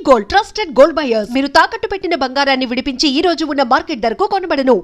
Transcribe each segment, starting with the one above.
Gold, trusted gold buyers. మీరు తాకట్టు పెట్టిన బంగారాన్ని విడిపించి ఈ రోజు ఉన్న మార్కెట్ ధరకు కొనబడను.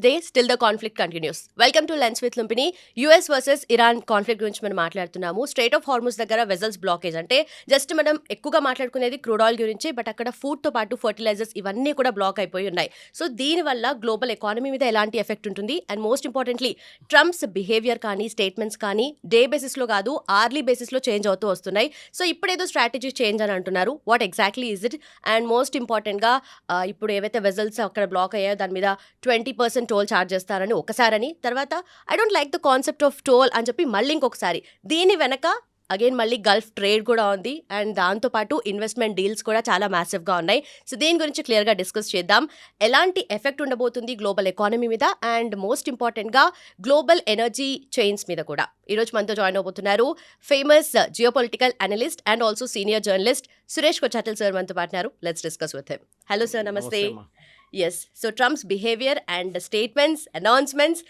They still the conflict continues. Welcome to lens with Lumbini. US versus Iran conflict గురించి మనం మాట్లాడుతున్నాము. స్ట్రైట్ ఆఫ్ హార్ముజ్ దగ్గర వెజల్స్ బ్లాకేజ్, అంటే జస్ట్ మనం ఎక్కువగా మాట్లాడుకునేది క్రూడ్ ఆయిల్ గురించి, బట్ అక్కడ ఫుడ్తో పాటు ఫర్టిలైజర్స్ ఇవన్నీ కూడా బ్లాక్ అయిపోయి ఉన్నాయి. సో దీనివల్ల గ్లోబల్ ఎకానమీ మీద ఎలాంటి ఎఫెక్ట్ ఉంటుంది, and most importantly Trump's behaviour కానీ స్టేట్మెంట్స్ కానీ డే బేసిస్లో కాదు ఆర్లీ బేసిస్లో చేంజ్ అవుతూ వస్తున్నాయి. సో ఇప్పుడేదో స్ట్రాటజీ చేంజ్ అని అంటున్నారు. What exactly is it? And most ఇంపార్టెంట్గా ఇప్పుడు ఏవైతే వెజల్స్ అక్కడ బ్లాక్ అయ్యాయో దాని మీద 20% టోల్ ఛార్జ్ చేస్తారని ఒకసారని, తర్వాత I don't like the concept of toll అని చెప్పి మళ్ళీ ఇంకొకసారి. దీని వెనక అగైన్ మళ్ళీ గల్ఫ్ ట్రేడ్ కూడా ఉంది, అండ్ దాంతోపాటు ఇన్వెస్ట్మెంట్ డీల్స్ కూడా చాలా మ్యాసివ్గా ఉన్నాయి. సో దీని గురించి క్లియర్గా డిస్కస్ చేద్దాం. ఎలాంటి ఎఫెక్ట్ ఉండబోతుంది గ్లోబల్ ఎకానమీ మీద, అండ్ మోస్ట్ ఇంపార్టెంట్గా గ్లోబల్ ఎనర్జీ చైన్స్ మీద కూడా. ఈరోజు మనతో జాయిన్ అవబోతున్నారు famous geopolitical analyst and also senior journalist Suresh Kochattil sir మనతో పాటున్నారు. Let's discuss with him. Hello sir, నమస్తే. Yes, so Trump's behaviour and statements, announcements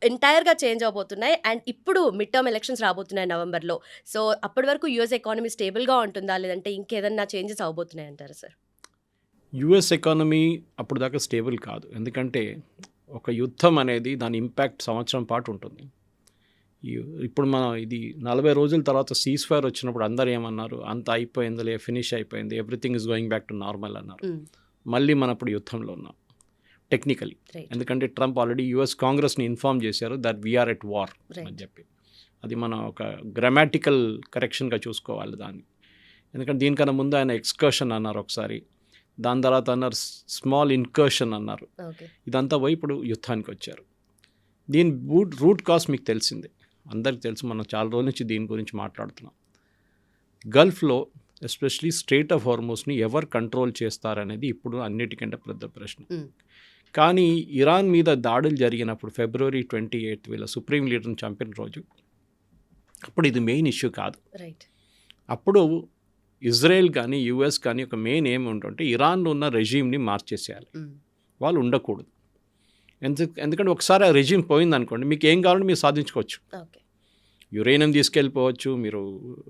ఎంటైర్గా చేంజ్ అవబోతున్నాయి. అండ్ ఇప్పుడు మిడ్ టర్మ్ ఎలక్షన్స్ రాబోతున్నాయి నవంబర్లో. సో అప్పటి వరకు యూఎస్ ఎకానమీ స్టేబుల్గా ఉంటుందా, లేదంటే ఇంకేదన్నా చేంజెస్ అవబోతున్నాయి అంటారు సార్? యుఎస్ ఎకానమీ అప్పుడు దాకా స్టేబుల్ కాదు, ఎందుకంటే ఒక యుద్ధం అనేది దాని ఇంపాక్ట్ సంవత్సరం పాటు ఉంటుంది. ఇప్పుడు మనం ఇది 40 రోజుల తర్వాత సీజ్ ఫైర్ వచ్చినప్పుడు అందరు ఏమన్నారు, అంత అయిపోయిందిలే, ఫినిష్ అయిపోయింది, everything is going back to normal అన్నారు. మళ్ళీ మనం ఇప్పుడు యుద్ధంలో ఉన్నాం టెక్నికలీ, ఎందుకంటే ట్రంప్ ఆల్రెడీ యుఎస్ కాంగ్రెస్ని ఇన్ఫార్మ్ చేశారు దట్ వీఆర్ ఎట్ వార్ అని చెప్పి. అది మనం ఒక గ్రామాటికల్ కరెక్షన్గా చూసుకోవాలి దాన్ని, ఎందుకంటే దీనికన్నా ముందు ఆయన ఎక్స్కర్షన్ అన్నారు ఒకసారి, దాని తర్వాత అన్నారు స్మాల్ ఇన్కర్షన్ అన్నారు. ఇదంతా పోయి ఇప్పుడు యుద్ధానికి వచ్చారు. దీని రూట్ కాజ్ మీకు తెలిసిందే, అందరికి తెలుసు, మనం చాలా రోజుల నుంచి దీని గురించి మాట్లాడుతున్నాం. గల్ఫ్లో ఎస్పెషలీ స్ట్రెయిట్ ఆఫ్ హార్మోస్ని ఎవరు కంట్రోల్ చేస్తారనేది ఇప్పుడు అన్నిటికంటే పెద్ద ప్రశ్న. కానీ ఇరాన్ మీద దాడులు జరిగినప్పుడు February 28 వీళ్ళ సుప్రీం లీడర్ని చంపిన రోజు, అప్పుడు ఇది మెయిన్ ఇష్యూ కాదు. అప్పుడు ఇజ్రాయెల్ కానీ యుఎస్ కానీ ఒక మెయిన్ ఏమి ఉంటుంటే ఇరాన్లో ఉన్న రెజీమ్ని మార్చేసేయాలి, వాళ్ళు ఉండకూడదు. ఎందుకంటే ఒకసారి ఆ రెజీమ్ పోయిందనుకోండి, మీకు ఏం కావాలంటే మీరు సాధించుకోవచ్చు. యురేనియం తీసుకెళ్ళిపోవచ్చు, మీరు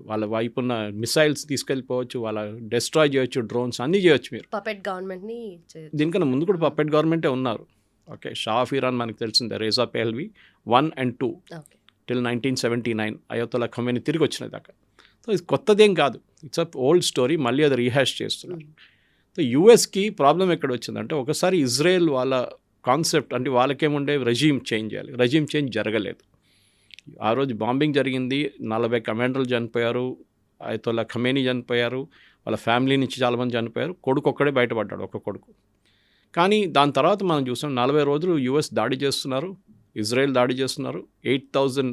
వాళ్ళ వైపు ఉన్న మిసైల్స్ తీసుకెళ్ళిపోవచ్చు, వాళ్ళ డెస్ట్రాయ్ చేయొచ్చు, డ్రోన్స్ అన్నీ చేయొచ్చు. మీరు పపెట్ గవర్నమెంట్ని, దీనికన్నా ముందు కూడా పపెట్ గవర్నమెంటే ఉన్నారు. ఓకే, షా ఆఫ్ ఇరాన్ మనకు తెలిసిందే, రేజా పెహ్లవి 1 and 2 till 1979 అయోతొల్లా ఖమేనీ తిరిగి వచ్చిన దాకా. సో ఇది కొత్తదేం కాదు, ఇట్స్ అ ఓల్డ్ స్టోరీ, మళ్ళీ అది రీహాష్ చేస్తున్నారు. సో యుఎస్కి ప్రాబ్లం ఎక్కడ వచ్చిందంటే, ఒకసారి ఇజ్రాయెల్ వాళ్ళ కాన్సెప్ట్ అంటే వాళ్ళకేముండే రెజీమ్ చేంజ్ చేయాలి, రెజీమ్ చేంజ్ జరగలేదు. ఆ రోజు బాంబింగ్ జరిగింది, 40 కమాండర్లు చనిపోయారు, అయతొల్లా ఖమేనీ చనిపోయారు, వాళ్ళ ఫ్యామిలీ నుంచి చాలామంది చనిపోయారు, కొడుకు ఒక్కడే బయటపడ్డాడు, ఒక కొడుకు. కానీ దాని తర్వాత మనం చూసాం 40 రోజులు యుఎస్ దాడి చేస్తున్నారు, ఇజ్రాయెల్ దాడి చేస్తున్నారు. 8,000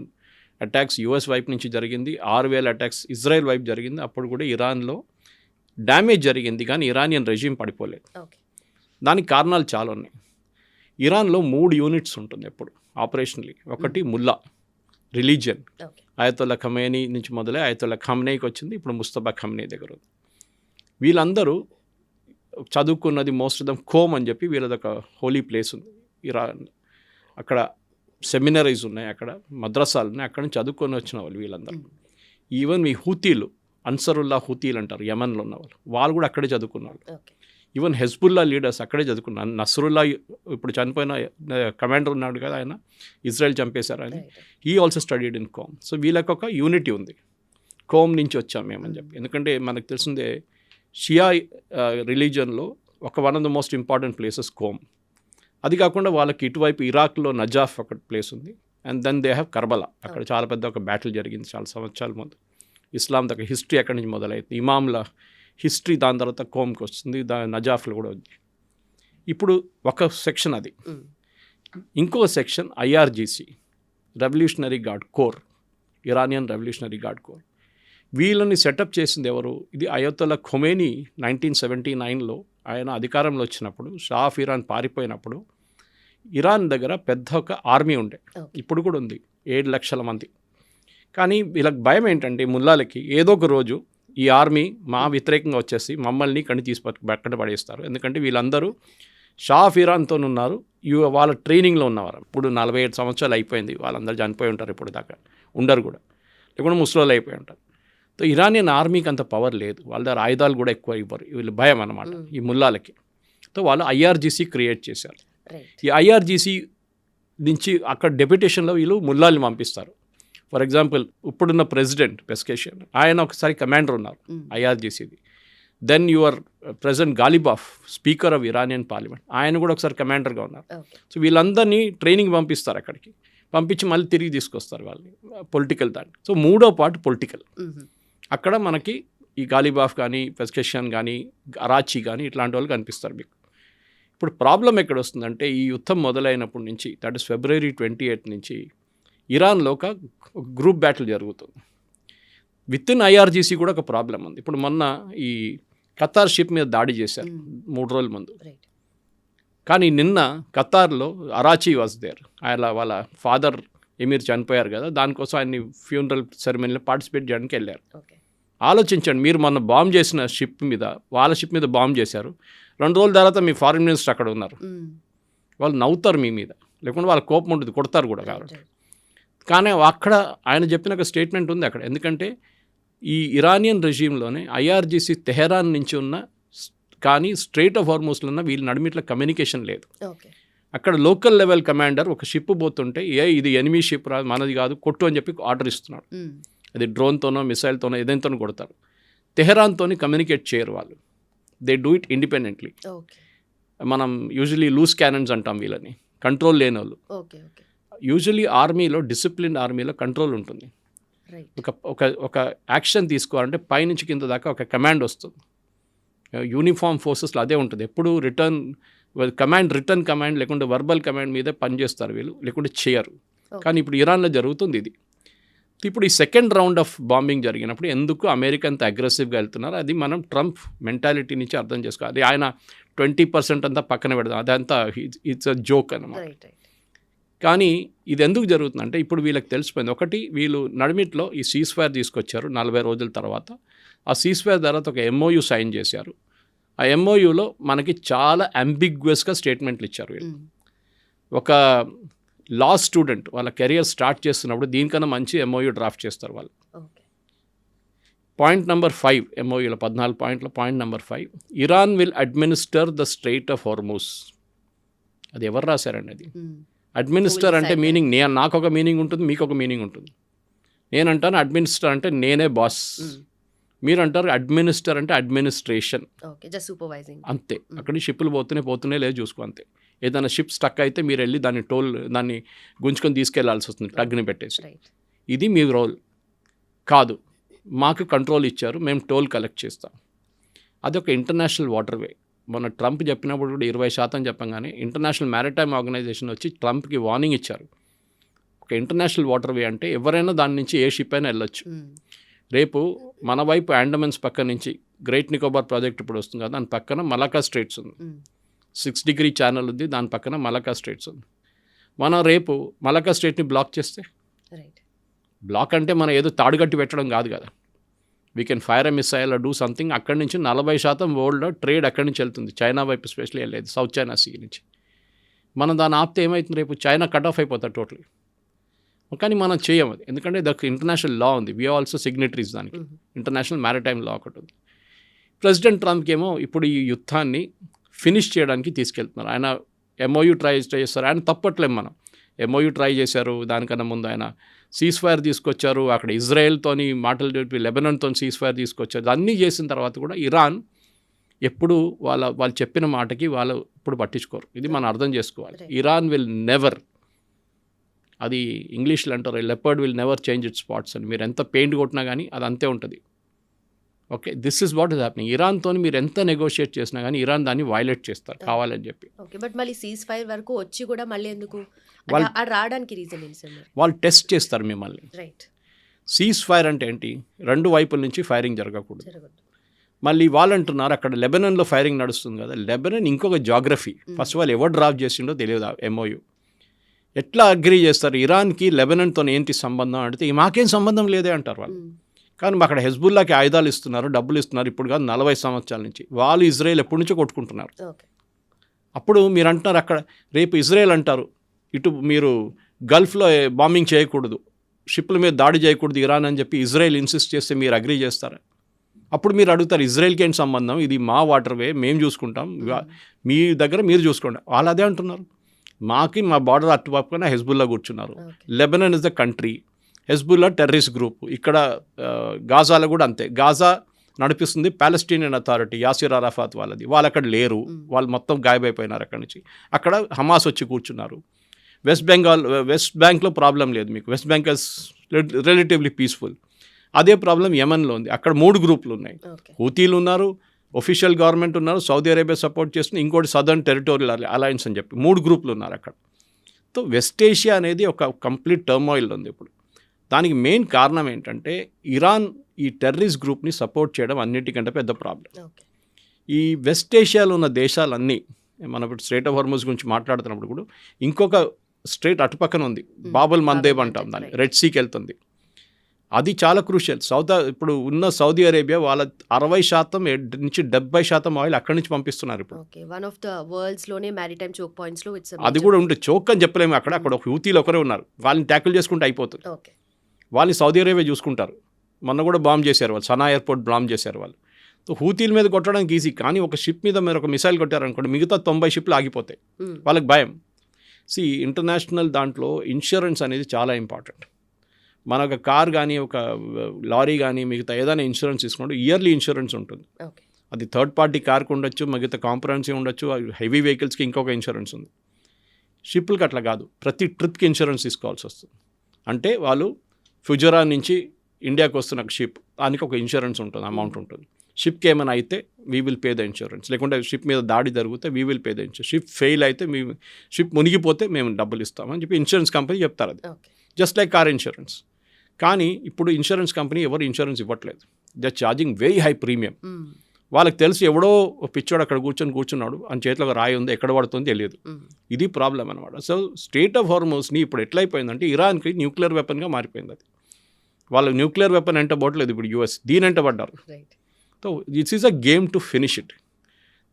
అటాక్స్ యుఎస్ వైపు నుంచి జరిగింది, 6,000 అటాక్స్ ఇజ్రాయెల్ వైపు జరిగింది. అప్పుడు కూడా ఇరాన్లో డ్యామేజ్ జరిగింది, కానీ ఇరానియన్ రెజీమ్ పడిపోలేదు. దానికి కారణాలు చాలా ఉన్నాయి. ఇరాన్లో 3 యూనిట్స్ ఉంటుంది ఎప్పుడు ఆపరేషనలీ. ఒకటి ముల్లా, రిలీజియన్, అయతొల్లా ఖమేనీ నుంచి మొదలై అయతొల్లా ఖమ్నేయికి వచ్చింది, ఇప్పుడు ముస్తఫా ఖమ్నేయి దగ్గర ఉంది. వీళ్ళందరూ చదువుకున్నది మోస్ట్ ఆఫ్ దమ్ కోమ్ అని చెప్పి వీళ్ళది ఒక హోలీ ప్లేస్ ఉంది ఇరాన్. అక్కడ సెమినరీస్ ఉన్నాయి, అక్కడ మద్రసాలు ఉన్నాయి, అక్కడ నుంచి చదువుకొని వచ్చిన వాళ్ళు వీళ్ళందరూ. ఈవెన్ మీ హూతీలు, అన్సరుల్లా హూతీలు అంటారు, యమన్లో ఉన్న వాళ్ళు కూడా అక్కడే చదువుకున్నారు. ఈవెన్ హెజ్బుల్లా లీడర్స్ అక్కడే చదువుకున్నారు. నస్రుల్లా ఇప్పుడు చనిపోయిన కమాండర్ ఉన్నాడు కదా, ఆయన ఇజ్రాయెల్ చంపేశారు ఆయన, he also studied in Qom. So వీళ్ళకి ఒక యూనిటీ ఉంది, కోమ్ నుంచి వచ్చాం మేమని చెప్పి. ఎందుకంటే మనకు తెలిసిందే షియా రిలీజన్లో one of the most important places Qom. అది కాకుండా వాళ్ళకి ఇటువైపు ఇరాక్లో నజాఫ్ ఒక ప్లేస్ ఉంది, and then they have Karbala. అక్కడ చాలా పెద్ద ఒక బ్యాటిల్ జరిగింది చాలా సంవత్సరాల ముందు. ఇస్లాం దగ్గర హిస్టరీ అక్కడి నుంచి మొదలైంది, ఇమాంల హిస్టరీ దాని తర్వాత కోమ్కి వస్తుంది, నజాఫ్లో కూడా ఉంది. ఇప్పుడు ఒక సెక్షన్ అది. ఇంకో section IRGC, revolutionary guard corps, Iranian revolutionary guard corps. వీళ్ళని సెటప్ చేసింది ఎవరు? ఇది అయతొల్లా ఖొమేనీ 1979లో ఆయన అధికారంలో వచ్చినప్పుడు, షా ఆఫ్ ఇరాన్ పారిపోయినప్పుడు ఇరాన్ దగ్గర పెద్ద ఒక ఆర్మీ ఉండే, ఇప్పుడు కూడా ఉంది, 7 లక్షల మంది. కానీ వీళ్ళకి భయం ఏంటంటే ముల్లాలకి ఏదో ఒక రోజు ఈ ఆర్మీ మా వ్యతిరేకంగా వచ్చేసి మమ్మల్ని ఇక్కడిని బెక్కడ పడేస్తారు. ఎందుకంటే వీళ్ళందరూ షా ఆఫ్ ఇరాన్తో ఉన్నారు, వాళ్ళ ట్రైనింగ్లో ఉన్నవారు. ఇప్పుడు 47 సంవత్సరాలు అయిపోయింది, వాళ్ళందరూ చనిపోయి ఉంటారు ఇప్పుడు దాకా, ఉండరు కూడా, లేకుండా ముసలోళ్ళు అయిపోయి ఉంటారు. సో ఇరానియన్ ఆర్మీకి అంత పవర్ లేదు, వాళ్ళ దగ్గర ఆయుధాలు కూడా ఎక్కువ ఇవ్వరు, వీళ్ళు భయం అన్నమాట ఈ ముల్లాలకి. సో వాళ్ళు ఐఆర్జీసీ క్రియేట్ చేశారు. ఈ ఐఆర్జీసీ నుంచి అక్కడ డెప్యుటేషన్లో వీళ్ళు ముల్లాల్ని పంపిస్తారు. ఫర్ ఎగ్జాంపుల్ ఇప్పుడున్న ప్రెసిడెంట్ పెస్కేషియన్ ఆయన ఒకసారి కమాండర్ ఉన్నారు ఐఆర్జీసీది. Then your president Ghalibaf speaker of Iranian parliament, ఆయన కూడా ఒకసారి కమాండర్గా ఉన్నారు. సో వీళ్ళందరినీ ట్రైనింగ్ పంపిస్తారు అక్కడికి, పంపించి మళ్ళీ తిరిగి తీసుకొస్తారు వాళ్ళని పొలిటికల్ దాన్ని. సో మూడో పార్ట్ పొలిటికల్. అక్కడ మనకి ఈ గాలిబాఫ్ కానీ పెస్కేషియన్ కానీ అరాచీ కానీ ఇట్లాంటి వాళ్ళు కనిపిస్తారు మీకు. ఇప్పుడు ప్రాబ్లం ఎక్కడ వస్తుందంటే ఈ యుద్ధం మొదలైనప్పటి నుంచి, దట్ ఇస్ February 28 నుంచి ఇరాన్లో ఒక గ్రూప్ బ్యాటిల్ జరుగుతుంది. విత్ ఇన్ ఐఆర్జీసీ కూడా ఒక ప్రాబ్లం ఉంది. ఇప్పుడు మొన్న ఈ ఖతార్ షిప్ మీద దాడి చేశారు 3 రోజుల ముందు. కానీ నిన్న ఖతార్లో అరాచీ వాజ్ దేర్. ఆయన వాళ్ళ ఫాదర్ ఎమీర్ చనిపోయారు కదా, దానికోసం ఆయన్ని ఫ్యూనరల్ సెరమనీలో పార్టిసిపేట్ చేయడానికి వెళ్ళారు. ఆలోచించండి, మీరు మొన్న బాంబ్ చేసిన షిప్ మీద, వాళ్ళ షిప్ మీద బాంబ్ చేశారు, 2 రోజుల తర్వాత మీ ఫారిన్ మినిస్టర్ అక్కడ ఉన్నారు, వాళ్ళు నవ్వుతారు మీ మీద, లేకుంటే వాళ్ళ కోపం ఉంటుంది, కొడతారు కూడా. కాబట్టి కానీ అక్కడ ఆయన చెప్పిన ఒక స్టేట్మెంట్ ఉంది అక్కడ. ఎందుకంటే ఈ ఇరానియన్ రెజీమ్లోనే ఐఆర్జీసీ తెహరాన్ నుంచి ఉన్న, కానీ స్ట్రైట్ ఆఫ్ హార్మూజ్లో ఉన్న వీళ్ళ నడిమిట్ల కమ్యూనికేషన్ లేదు. అక్కడ లోకల్ లెవెల్ కమాండర్ ఒక షిప్ పోతుంటే ఇది ఎనిమీ షిప్ రా, మనది కాదు, కొట్టు అని చెప్పి ఆర్డర్ ఇస్తున్నాడు. అది డ్రోన్తోనో మిసైల్తోనో ఏదైతోనో కొడతారు. తెహరాన్తోని కమ్యూనికేట్ చేయరు వాళ్ళు, దే డూ ఇట్ ఇండిపెండెంట్లీ. మనం యూజువలీ లూజ్ క్యానన్స్ అంటాం వీళ్ళని, కంట్రోల్ లేని వాళ్ళు. యూజువలీ ఆర్మీలో, డిసిప్లిన్ ఆర్మీలో కంట్రోల్ ఉంటుంది. ఒక యాక్షన్ తీసుకోవాలంటే పైనుంచి కింద దాకా ఒక కమాండ్ వస్తుంది. యూనిఫామ్ ఫోర్సెస్లో అదే ఉంటుంది ఎప్పుడు. రిటర్న్ కమాండ్ లేకుంటే వర్బల్ కమాండ్ మీదే పనిచేస్తారు వీళ్ళు, లేకుంటే చేయరు. కానీ ఇప్పుడు ఇరాన్లో జరుగుతుంది ఇది. ఇప్పుడు ఈ సెకండ్ రౌండ్ ఆఫ్ బాంబింగ్ జరిగినప్పుడు ఎందుకు అమెరికా అంత అగ్రెసివ్గా వెళ్తున్నారు, అది మనం ట్రంప్ మెంటాలిటీ నుంచి అర్థం చేసుకోవాలి. అది ఆయన 20% అంతా పక్కన పెడదాం, అదంతా ఇట్స్ అ జోక్ అన్నమాట. కానీ ఇది ఎందుకు జరుగుతుందంటే ఇప్పుడు వీళ్ళకి తెలిసిపోయింది. ఒకటి, వీళ్ళు నడిమిట్లో ఈ సీజ్ఫైర్ తీసుకొచ్చారు 40 రోజుల తర్వాత. ఆ సీజ్ఫైర్ తర్వాత ఒక MOU సైన్ చేశారు. ఆ MOUలో మనకి చాలా అంబిగ్యువస్గా స్టేట్మెంట్లు ఇచ్చారు వీళ్ళు. ఒక లా స్టూడెంట్ వాళ్ళ కెరియర్ స్టార్ట్ చేస్తున్నప్పుడు దీనికన్నా మంచి MOU డ్రాఫ్ట్ చేస్తారు వాళ్ళు. పాయింట్ నెంబర్ 5 MOUలో 14 పాయింట్లో point number 5, Iran will administer the strait of Hormuz. అది ఎవరు రాశారండి? అది అడ్మినిస్టర్ అంటే మీనింగ్, నాకు ఒక మీనింగ్ ఉంటుంది, మీకు ఒక మీనింగ్ ఉంటుంది. నేను అంటాను అడ్మినిస్టర్ అంటే నేనే బాస్, మీరు అంటారు అడ్మినిస్టర్ అంటే అడ్మినిస్ట్రేషన్, అంతే. అక్కడికి షిప్పులు పోతూనే లేదు చూసుకో, అంతే. ఏదైనా షిప్ స్టక్ అయితే మీరు వెళ్ళి దాన్ని గుంజుకొని తీసుకెళ్లాల్సి వస్తుంది ప్లగ్ని పెట్టేసి. ఇది మీ రోల్ కాదు. మాకు కంట్రోల్ ఇచ్చారు, మేము టోల్ కలెక్ట్ చేస్తాం. అదొక ఇంటర్నేషనల్ వాటర్వే. మొన్న ట్రంప్ చెప్పినప్పుడు కూడా 20% చెప్పంగానే ఇంటర్నేషనల్ మ్యారిటైమ్ ఆర్గనైజేషన్ వచ్చి ట్రంప్కి వార్నింగ్ ఇచ్చారు. ఒక ఇంటర్నేషనల్ వాటర్వే అంటే ఎవరైనా దాని నుంచి ఏ షిప్ అయినా వెళ్ళొచ్చు. రేపు మన వైపు అండమాన్స్ పక్క నుంచి గ్రేట్ నికోబార్ ప్రాజెక్ట్ ఇప్పుడు వస్తుంది కదా, దాని పక్కన మలకా స్ట్రైట్స్ ఉంది, 6 degree ఛానల్ ఉంది, దాని పక్కన మలకా స్ట్రైట్స్ ఉంది. మనం రేపు మలకా స్ట్రైట్ని బ్లాక్ చేస్తే, బ్లాక్ అంటే మనం ఏదో తాడుగట్టి పెట్టడం కాదు కదా, we can fire a missile do something. అక్కడి నుంచి 40% వరల్డ్లో ట్రేడ్ అక్కడి నుంచి వెళ్తుంది, చైనా వైపు ఎస్పెషల్లీ వెళ్ళేది, సౌత్ చైనా సీ నుంచి. మనం దాన్ని ఆపితే ఏమవుతుంది, రేపు చైనా కట్ ఆఫ్ అయిపోతారు టోటలీ. కానీ మనం చేయము అది, ఎందుకంటే దానికి ఇంటర్నేషనల్ లా ఉంది, వీఆర్ ఆల్సో సిగ్నేటరీస్ దానికి. ఇంటర్నేషనల్ మ్యారిటైమ్ లా ఒకటి ఉంది. ప్రెసిడెంట్ ట్రంప్కి ఏమో ఇప్పుడు ఈ యుద్ధాన్ని ఫినిష్ చేయడానికి తీసుకెళ్తున్నారు. ఆయన MOU ట్రై చేస్తారు, ఆయన తప్పట్లేం. మనం MOU ట్రై చేశారు, దానికన్నా ముందు ఆయన సీజ్ఫైర్ తీసుకొచ్చారు, అక్కడ ఇజ్రాయెల్తోని మాటలు చెప్పి లెబనాన్తో సీజ్ఫైర్ తీసుకొచ్చారు. అన్నీ చేసిన తర్వాత కూడా ఇరాన్ ఎప్పుడు వాళ్ళు చెప్పిన మాటకి వాళ్ళు ఇప్పుడు పట్టించుకోరు. ఇది మనం అర్థం చేసుకోవాలి. ఇరాన్ విల్ నెవర్, అది ఇంగ్లీష్లో అంటారు leopard will never change its spots అని. మీరు ఎంత పెయింట్ కొట్టినా కానీ అది అంతే ఉంటుంది. Okay, this is what is happening. ఇరాన్తో మీరు ఎంత నెగోషియేట్ చేసినా కానీ ఇరాన్ దాన్ని వైలేట్ చేస్తారు కావాలని చెప్పి. ఓకే, బట్ మళ్ళీ సీజ్ ఫైర్ వరకు వచ్చి కూడా మళ్ళీ ఎందుకు రావడానికి రీజన్ ఏంటి సార్? వాళ్ళు టెస్ట్ చేస్తారు మిమ్మల్ని. రైట్, సీజ్ ఫైర్ అంటే ఏంటి? 2 వైపుల నుంచి ఫైరింగ్ జరగకూడదు. మళ్ళీ వాళ్ళు అంటున్నారు అక్కడ లెబనాన్లో ఫైరింగ్ నడుస్తుంది కదా, లెబనాన్ ఇంకొక జాగ్రఫీ. ఫస్ట్ ఆఫ్ ఆల్ ఎవరు డ్రాఫ్ట్ చేసిండో తెలియదు ఆ MOU. ఎట్లా అగ్రీ చేస్తారు? ఇరాన్కి లెబనాన్తో ఏంటి సంబంధం అంటే మాకేం సంబంధం లేదే అంటారు వాళ్ళు. కానీ అక్కడ హెజ్బుల్లాకి ఆయుధాలు ఇస్తున్నారు, డబ్బులు ఇస్తున్నారు. ఇప్పుడు కాదు 40 సంవత్సరాల నుంచి. వాళ్ళు ఇజ్రాయెల్ ఎప్పటి నుంచో కొట్టుకుంటున్నారు. అప్పుడు మీరు అంటున్నారు అక్కడ రేపు ఇజ్రాయెల్ అంటారు ఇటు మీరు గల్ఫ్లో బాంబింగ్ చేయకూడదు, షిప్ల మీద దాడి చేయకూడదు ఇరాన్ అని చెప్పి ఇజ్రాయెల్ ఇన్సిస్ట్ చేస్తే మీరు అగ్రీ చేస్తారా? అప్పుడు మీరు అడుగుతారు ఇజ్రాయెల్కి ఏంటి సంబంధం, ఇది మా వాటర్వే, మేము చూసుకుంటాం, మీ దగ్గర మీరు చూసుకోండి. వాళ్ళు అదే అంటున్నారు, మా బార్డర్ అటుపక్కన హెజ్బుల్లా కూర్చున్నారు. Lebanon is the country, Hezbollah terrorist group. ఇక్కడ గాజాలో కూడా అంతే. గాజా నడిపిస్తుంది ప్యాలెస్టీనియన్ అథారిటీ, యాసిర్ అరాఫాత్ వాళ్ళది. వాళ్ళు అక్కడ లేరు, వాళ్ళు మొత్తం గాయమైపోయినారు అక్కడి నుంచి. అక్కడ హమాస్ వచ్చి కూర్చున్నారు. వెస్ట్ బ్యాంక్లో ప్రాబ్లం లేదు మీకు, west bank is relatively peaceful. అదే ప్రాబ్లం యెమెన్లో ఉంది. అక్కడ 3 గ్రూపులు ఉన్నాయి. హూతీలు ఉన్నారు, ఒఫిషియల్ గవర్నమెంట్ ఉన్నారు, సౌదీ అరేబియా సపోర్ట్ చేస్తుంది, ఇంకోటి సదర్న్ టెరిటోరియల్ అలయన్స్ అని చెప్పి 3 గ్రూపులు ఉన్నారు అక్కడ. సో వెస్ట్ ఏషియా అనేది ఒక కంప్లీట్ టర్మాయిల్ ఉంది ఇప్పుడు. దానికి మెయిన్ కారణం ఏంటంటే ఇరాన్ ఈ టెర్రరిస్ట్ గ్రూప్ని సపోర్ట్ చేయడం అన్నిటికంటే పెద్ద ప్రాబ్లం. ఈ వెస్ట్ ఏషియాలో ఉన్న దేశాలన్నీ, మనం ఇప్పుడు స్ట్రైట్ ఆఫ్ హార్మజ్ గురించి మాట్లాడుతున్నప్పుడు కూడా ఇంకొక స్ట్రైట్ అటుపక్కన ఉంది, బాబుల్ మందేబ్ అంటాం దాన్ని, రెడ్ సీకి వెళ్తుంది. అది చాలా క్రూషియల్. ఇప్పుడు ఉన్న సౌదీ అరేబియా వాళ్ళ 60% నుంచి 70% ఆయిల్ అక్కడి నుంచి పంపిస్తున్నారు ఇప్పుడు. అది కూడా ఉంటే చోక్ అని చెప్పలేము. అక్కడ ఒక హూతీలు ఒకరే ఉన్నారు, వాళ్ళని ట్యాకిల్ చేసుకుంటే అయిపోతుంది. వాళ్ళని సౌదీ అరేబియా చూసుకుంటారు. మొన్న కూడా బాంబ్ చేశారు వాళ్ళు, సనా ఎయిర్పోర్ట్ బాంబ్ చేశారు వాళ్ళు. సో హూతీల మీద కొట్టడానికి ఈజీ, కానీ ఒక షిప్ మీద మీరు ఒక మిసైల్ కొట్టారనుకోండి మిగతా 90 షిప్లు ఆగిపోతాయి. వాళ్ళకి భయం. ఇంటర్నేషనల్ దాంట్లో ఇన్సూరెన్స్ అనేది చాలా ఇంపార్టెంట్. మన ఒక కార్ కానీ ఒక లారీ కానీ మిగతా ఏదైనా ఇన్సూరెన్స్ తీసుకుంటే ఇయర్లీ ఇన్సూరెన్స్ ఉంటుంది. అది థర్డ్ పార్టీ కార్కి ఉండొచ్చు, మిగతా కాంప్రహెన్సివ్ ఉండొచ్చు, హెవీ వెహికల్స్కి ఇంకొక ఇన్సూరెన్స్ ఉంది. షిప్లకి అట్లా కాదు, ప్రతి ట్రిప్కి ఇన్సూరెన్స్ తీసుకోవాల్సి వస్తుంది. అంటే వాళ్ళు ఫుజరా నుంచి ఇండియాకి వస్తున్న షిప్, దానికి ఒక ఇన్సూరెన్స్ ఉంటుంది, అమౌంట్ ఉంటుంది. షిప్కి ఏమైనా అయితే we will pay the insurance, లేకుంటే షిప్ మీద దాడి జరిగితే we will pay the insurance, ship fail అయితే షిప్ మునిగిపోతే మేము డబ్బులు ఇస్తామని చెప్పి ఇన్సూరెన్స్ కంపెనీ చెప్తారు. అది జస్ట్ లైక్ కార్ ఇన్సూరెన్స్. కానీ ఇప్పుడు ఇన్సూరెన్స్ కంపెనీ ఎవరు ఇన్సూరెన్స్ ఇవ్వట్లేదు. They charging very high premium. వాళ్ళకి తెలిసి ఎవడో పిచ్చోడు అక్కడ కూర్చున్నాడు, అని చేతిలో ఒక రాయి ఉంది, ఎక్కడ పడుతుంది తెలియదు. ఇది ప్రాబ్లం అనమాట. సో స్ట్రెయిట్ ఆఫ్ హార్మోస్ని ఇప్పుడు ఎట్లయిపోయిందంటే ఇరాన్కి న్యూక్లియర్ వెపన్గా మారిపోయింది. అది వాళ్ళు న్యూక్లియర్ వెపన్ ఎంట పడలేదు, ఇప్పుడు యూఎస్ దీని ఎంట పడ్డారు. So this is a game to finish it.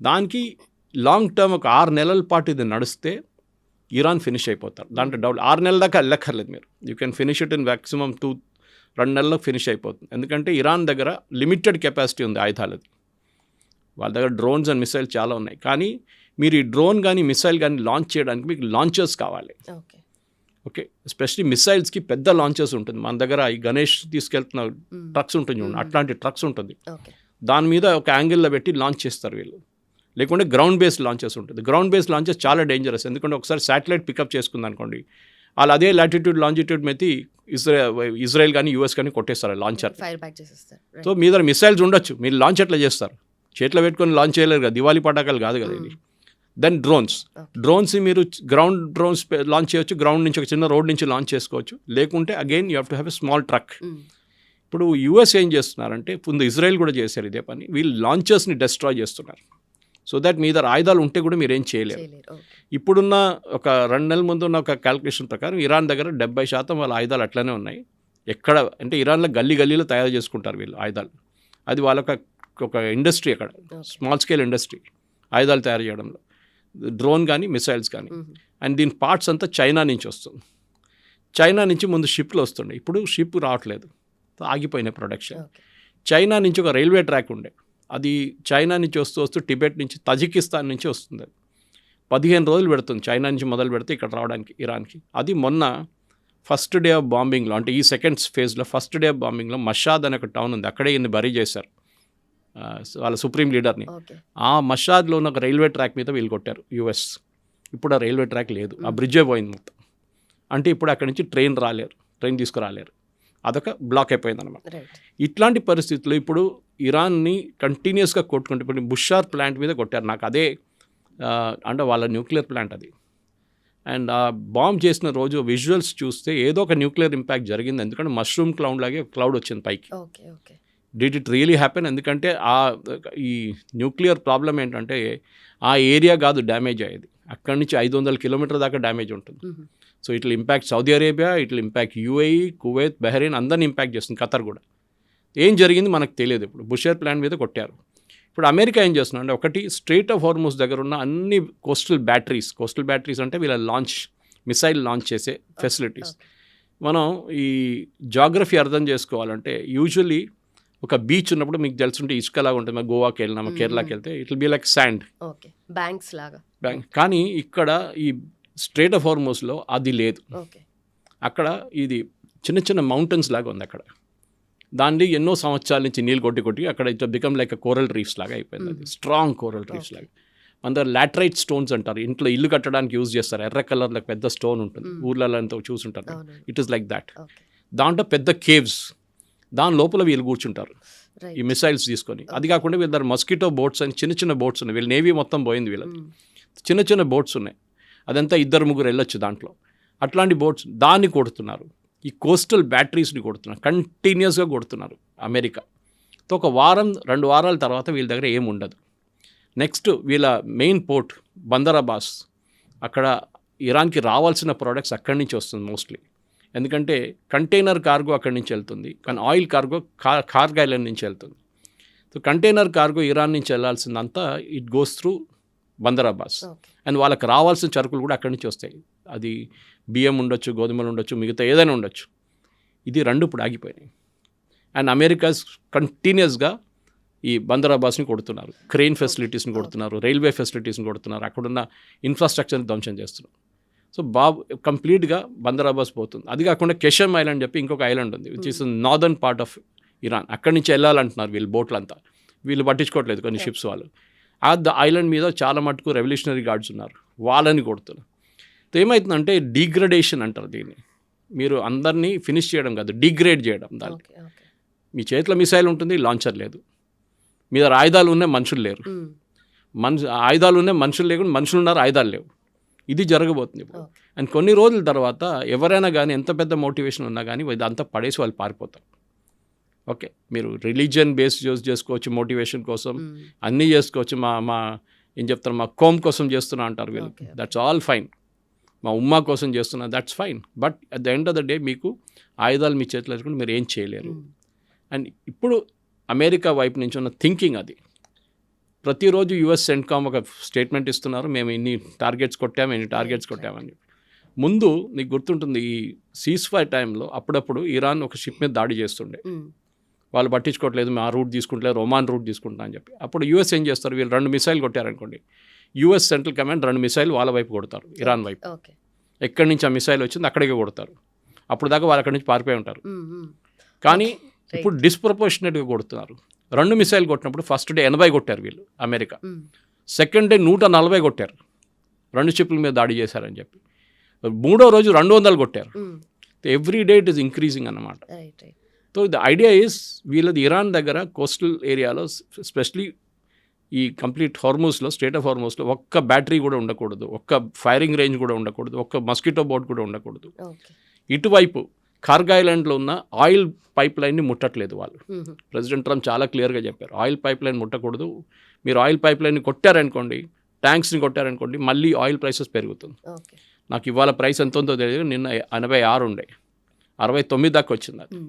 దానికి లాంగ్ టర్మ్ ఒక 6 నెలల పాటు ఇది నడిస్తే ఇరాన్ ఫినిష్ అయిపోతారు. దాంట్లో డౌట్ 6 నెలల దాకా వెళ్ళక్కర్లేదు మీరు. You can finish it in maximum 2 నెలల్లో ఫినిష్ అయిపోతుంది. ఎందుకంటే ఇరాన్ దగ్గర లిమిటెడ్ కెపాసిటీ ఉంది ఆయుధాలది. వాళ్ళ దగ్గర డ్రోన్స్ అండ్ మిసైల్ చాలా ఉన్నాయి. కానీ మీరు ఈ డ్రోన్ కానీ మిసైల్ కానీ లాంచ్ చేయడానికి మీకు లాంచర్స్ కావాలి. ఓకే, ఎస్పెషలీ మిసైల్స్కి పెద్ద లాంచర్స్ ఉంటుంది. మన దగ్గర ఈ గణేష్ తీసుకెళ్తున్న ట్రక్స్ ఉంటుంది చూడండి, అట్లాంటి ట్రక్స్ ఉంటుంది. దాని మీద ఒక యాంగిల్లో పెట్టి లాంచ్ చేస్తారు వీళ్ళు. లేకుంటే గ్రౌండ్ బేస్డ్ లాంచెస్ ఉంటుంది. గ్రౌండ్ బేస్డ్ లాంచెస్ చాలా డేంజరస్. ఎందుకంటే ఒకసారి శాటిలైట్ పికప్ చేసుకుంది అనుకోండి, వాళ్ళు అదే లాటిట్యూడ్ లాంజిట్యూడ్ మీద ఇజ్రాయెల్ కానీ యూఎస్ కానీ కొట్టేస్తారు లాంచర్. సో మీ దగ్గర మిసైల్స్ ఉండొచ్చు, మీరు లాంచ్ ఎట్లా చేస్తారు? చేతిలో పెట్టుకొని లాంచ్ చేయలేరు కదా, దివాళీ పటాకాలు కాదు కదా ఇది. దెన్ డ్రోన్స్ మీరు డ్రోన్స్ లాంచ్ చేయొచ్చు, గ్రౌండ్ నుంచి ఒక చిన్న రోడ్ నుంచి లాంచ్ చేసుకోవచ్చు. లేకుంటే again you have to have a small truck. ఇప్పుడు యూఎస్ ఏం చేస్తున్నారంటే, ముందు ఇజ్రాయెల్ కూడా చేశారు ఇదే పని, వీళ్ళు లాంచర్స్ని డెస్ట్రాయ్ చేస్తున్నారు. సో దట్ మీ దగ్గర ఆయుధాలు ఉంటే కూడా మీరు ఏం చేయలేరు. ఇప్పుడున్న ఒక 2 నెలల ముందు ఉన్న ఒక క్యాల్కులేషన్ ప్రకారం ఇరాన్ దగ్గర 70% వాళ్ళ ఆయుధాలు అట్లనే ఉన్నాయి. ఎక్కడ అంటే ఇరాన్లో గల్లీలో తయారు చేసుకుంటారు వీళ్ళు ఆయుధాలు. అది వాళ్ళొక ఇండస్ట్రీ, అక్కడ స్మాల్ స్కేల్ ఇండస్ట్రీ ఆయుధాలు తయారు చేయడంలో, డ్రోన్ కానీ మిసైల్స్ కానీ. అండ్ దీని పార్ట్స్ అంతా చైనా నుంచి వస్తుంది. చైనా నుంచి ముందు షిప్లు వస్తుండే, ఇప్పుడు షిప్ రావట్లేదు, ఆగిపోయినాయి ప్రొడక్షన్. చైనా నుంచి ఒక రైల్వే ట్రాక్ ఉండే, అది చైనా నుంచి వస్తూ టిబెట్ నుంచి తజికిస్తాన్ నుంచి వస్తుంది. అది 15 రోజులు పెడుతుంది చైనా నుంచి మొదలు పెడితే ఇక్కడ రావడానికి ఇరాన్కి. అది మొన్న ఫస్ట్ డే ఆఫ్ బాంబింగ్లో, అంటే ఈ సెకండ్ ఫేజ్లో ఫస్ట్ డే ఆఫ్ బాంబింగ్లో మషాద్ అనే ఒక టౌన్ ఉంది, అక్కడే ఈయన్ని బరీ చేశారు వాళ్ళ సుప్రీం లీడర్ని. ఆ మషాద్లో ఉన్న ఒక రైల్వే ట్రాక్ మీద వీళ్ళు కొట్టారు యూఎస్. ఇప్పుడు ఆ రైల్వే ట్రాక్ లేదు, ఆ బ్రిడ్జే పోయింది మొత్తం. అంటే ఇప్పుడు అక్కడి నుంచి ట్రైన్ తీసుకురాలేరు, అదొక బ్లాక్ అయిపోయింది అనమాట. ఇట్లాంటి పరిస్థితుల్లో ఇప్పుడు ఇరాన్ని కంటిన్యూస్గా కొట్టుకుంటే, ఇప్పుడు బుషార్ ప్లాంట్ మీద కొట్టారు. నాకు అదే అంటే వాళ్ళ న్యూక్లియర్ ప్లాంట్ అది. అండ్ ఆ బాంబ్ చేసిన రోజు విజువల్స్ చూస్తే ఏదో ఒక న్యూక్లియర్ ఇంపాక్ట్ జరిగింది. ఎందుకంటే మష్రూమ్ క్లౌడ్ లాగే క్లౌడ్ వచ్చింది పైకి. Did it really happen? ఎందుకంటే ఈ న్యూక్లియర్ ప్రాబ్లం ఏంటంటే ఆ ఏరియా కాదు డ్యామేజ్ అయ్యేది, అక్కడి నుంచి 500 కిలోమీటర్ దాకా డ్యామేజ్ ఉంటుంది. So it will impact Saudi Arabia, it will impact UAE, Kuwait, Bahrain అందరిని ఇంపాక్ట్ చేస్తుంది, ఖతర్ కూడా. ఏం జరిగింది మనకు తెలియదు. ఇప్పుడు బుషర్ ప్లాంట్ మీద కొట్టారు. ఇప్పుడు అమెరికా ఏం చేస్తున్నారు అంటే ఒకటి స్ట్రెయిట్ ఆఫ్ హార్మోస్ దగ్గర ఉన్న అన్ని కోస్టల్ బ్యాటరీస్ అంటే వీళ్ళ మిసైల్ లాంచ్ చేసే ఫెసిలిటీస్. మనం ఈ జాగ్రఫీ అర్థం చేసుకోవాలంటే యూజువల్లీ ఒక బీచ్ ఉన్నప్పుడు మీకు తెలుసుంటే ఇసుకలాగా ఉంటుంది. మనం గోవాకి వెళ్ళినా కేరళకి వెళ్తే it will be like sand, okay, banks లాగా. కానీ ఇక్కడ ఈ స్ట్రెయిట్ ఆఫ్ హార్మోస్లో అది లేదు. ఓకే, అక్కడ ఇది చిన్న చిన్న మౌంటైన్స్ లాగా ఉంది. అక్కడ దాన్ని ఎన్నో సంవత్సరాల నుంచి నీళ్ళు కొట్టి అక్కడ it become like coral reefs లాగా అయిపోయింది. అది స్ట్రాంగ్ కోరల్ రీఫ్స్ లాగా. అందరు లాటరైట్ స్టోన్స్ అంటారు, ఇంట్లో ఇల్లు కట్టడానికి యూజ్ చేస్తారు. ఎర్ర కలర్లో పెద్ద స్టోన్ ఉంటుంది, ఊర్లలో అంతా చూసుంటారు. It is like that. దాంట్లో పెద్ద కేవ్స్, దాని లోపల వీళ్ళు కూర్చుంటారు ఈ మిసైల్స్ తీసుకొని. అది కాకుండా వీళ్ళ దగ్గర మస్కిటో బోట్స్ అని చిన్న చిన్న బోట్స్ ఉన్నాయి. వీళ్ళ నేవీ మొత్తం పోయింది, వీళ్ళకి చిన్న చిన్న బోట్స్ ఉన్నాయి. అదంతా 2-3 వెళ్ళొచ్చు దాంట్లో. అట్లాంటి బోట్స్ దాన్ని కొడుతున్నారు. ఈ కోస్టల్ బ్యాటరీస్ని కొడుతున్నారు, కంటిన్యూస్గా కొడుతున్నారు అమెరికా. ఒక వారం 2 వారాల తర్వాత వీళ్ళ దగ్గర ఏమి ఉండదు. నెక్స్ట్ వీళ్ళ మెయిన్ పోర్ట్ బందరాబాస్, అక్కడ ఇరాన్కి రావాల్సిన ప్రోడక్ట్స్ అక్కడి నుంచి వస్తుంది మోస్ట్లీ. ఎందుకంటే కంటైనర్ కార్గో అక్కడి నుంచి వెళ్తుంది, కానీ ఆయిల్ కార్గో కార్గ్ ఐలాండ్ నుంచి వెళ్తుంది. సో కంటైనర్ కార్గో ఇరాన్ నుంచి వెళ్ళాల్సిందంతా ఇట్ గోస్ త్రూ బందరాబాస్. అండ్ వాళ్ళకి రావాల్సిన సరుకులు కూడా అక్కడి నుంచి వస్తాయి. అది బియ్యం ఉండొచ్చు, గోధుమలు ఉండొచ్చు, మిగతా ఏదైనా ఉండొచ్చు. ఇది 2 ఇప్పుడు ఆగిపోయినాయి. అండ్ అమెరికా కంటిన్యూస్గా ఈ బందరాబాస్ని కొడుతున్నారు, క్రెయిన్ ఫెసిలిటీస్ని కొడుతున్నారు, రైల్వే ఫెసిలిటీస్ని కొడుతున్నారు, అక్కడున్న ఇన్ఫ్రాస్ట్రక్చర్ని ధ్వంసం చేస్తున్నారు. సో కంప్లీట్గా బందరాబాస్ పోతుంది. అది కాకుండా కెషమ్ ఐలాండ్ చెప్పి ఇంకొక ఐలాండ్ ఉంది, which is northern part of Iran. అక్కడి నుంచి వెళ్ళాలంటున్నారు వీళ్ళు బోట్లంతా. వీళ్ళు పట్టించుకోవట్లేదు కొన్ని షిప్స్ వాళ్ళు. ఆ ఐలాండ్ మీద చాలా మటుకు రెవల్యూషనరీ గార్డ్స్ ఉన్నారు, వాళ్ళని కొడుతున్నారు. సో ఏమవుతుందంటే డిగ్రేడేషన్ అంటారు దీన్ని. మీరు అందరినీ ఫినిష్ చేయడం కాదు, డిగ్రేడ్ చేయడం. దాన్ని మీ చేతిలో మిసైల్ ఉంటుంది, లాంచర్ లేదు. మీ దగ్గర ఆయుధాలు ఉన్నాయి, మనుషులు లేరు. ఆయుధాలు ఉన్నాయి, మనుషులు లేకుండా మనుషులు ఉన్నారు, ఆయుధాలు లేవు. ఇది జరగబోతుంది ఇప్పుడు. అండ్ కొన్ని రోజుల తర్వాత ఎవరైనా కానీ ఎంత పెద్ద మోటివేషన్ ఉన్నా కానీ ఇదంతా పడేసి వాళ్ళు పారిపోతారు. ఓకే, మీరు రిలీజియన్ బేస్ చేసుకోవచ్చు, మోటివేషన్ కోసం అన్నీ చేసుకోవచ్చు. మా ఏం చెప్తారు, మా కోమ్ కోసం చేస్తున్నా అంటారు వీళ్ళు. That's all fine. మా ఉమ్మా కోసం చేస్తున్నా, that's fine. But at the end of the day మీకు ఆయుధాలు మీ చేతిలో వేసుకుంటే మీరు ఏం చేయలేరు. అండ్ ఇప్పుడు అమెరికా వైపు నుంచి ఉన్న థింకింగ్ అది. ప్రతిరోజు యుఎస్ సెంట్కామ్ ఒక స్టేట్మెంట్ ఇస్తున్నారు, మేము ఇన్ని టార్గెట్స్ కొట్టామని. ముందు నీకు గుర్తుంటుంది, ఈ సీజ్ఫైర్ టైంలో అప్పుడప్పుడు ఇరాన్ ఒక షిప్ మీద దాడి చేస్తుండే. వాళ్ళు పట్టించుకోవట్లేదు, మా రూట్ తీసుకుంటలేదు, ఒమాన్ రూట్ తీసుకుంటా అని చెప్పి. అప్పుడు యూఎస్ ఏం చేస్తారు, వీళ్ళు 2 మిసైల్ కొట్టారనుకోండి, యూఎస్ సెంట్రల్ కమాండ్ 2 మిసైల్ వాళ్ళ వైపు కొడతారు, ఇరాన్ వైపు. ఎక్కడి నుంచి ఆ మిసైల్ వచ్చింది అక్కడికే కొడతారు. అప్పుడు దాకా వాళ్ళు అక్కడి నుంచి పారిపోయి ఉంటారు. కానీ ఇప్పుడు డిస్ప్రపోర్షనేట్గా కొడుతున్నారు. 2 మిసైల్ కొట్టినప్పుడు ఫస్ట్ డే 80 కొట్టారు వీళ్ళు అమెరికా, సెకండ్ డే 140 కొట్టారు, 2 షిప్ల మీద దాడి చేశారని చెప్పి. 3వ రోజు 200 కొట్టారు. Every day it is increasing అన్నమాట. సో ద ఐడియా ఈస్ వీళ్ళది ఇరాన్ దగ్గర కోస్టల్ ఏరియాలో స్పెషలీ ఈ కంప్లీట్ హార్మోస్లో, స్టేట్ ఆఫ్ హార్మోస్లో ఒక్క బ్యాటరీ కూడా ఉండకూడదు, ఒక్క ఫైరింగ్ రేంజ్ కూడా ఉండకూడదు, ఒక్క మస్కిటో బోట్ కూడా ఉండకూడదు. ఇటువైపు కార్గ్ ఐలాండ్లో ఉన్న ఆయిల్ పైప్ లైన్ని ముట్టట్లేదు వాళ్ళు. ప్రెసిడెంట్ ట్రంప్ చాలా క్లియర్గా చెప్పారు, ఆయిల్ పైప్ లైన్ ముట్టకూడదు. మీరు ఆయిల్ పైప్ లైన్ని కొట్టారనుకోండి, ట్యాంక్స్ని కొట్టారనుకోండి, మళ్ళీ ఆయిల్ ప్రైసెస్ పెరుగుతుంది. నాకు ఇవాళ ప్రైస్ ఎంత ఉందో తెలియదు, నిన్న 86 ఉండే, 69 దాకా వచ్చింది అది.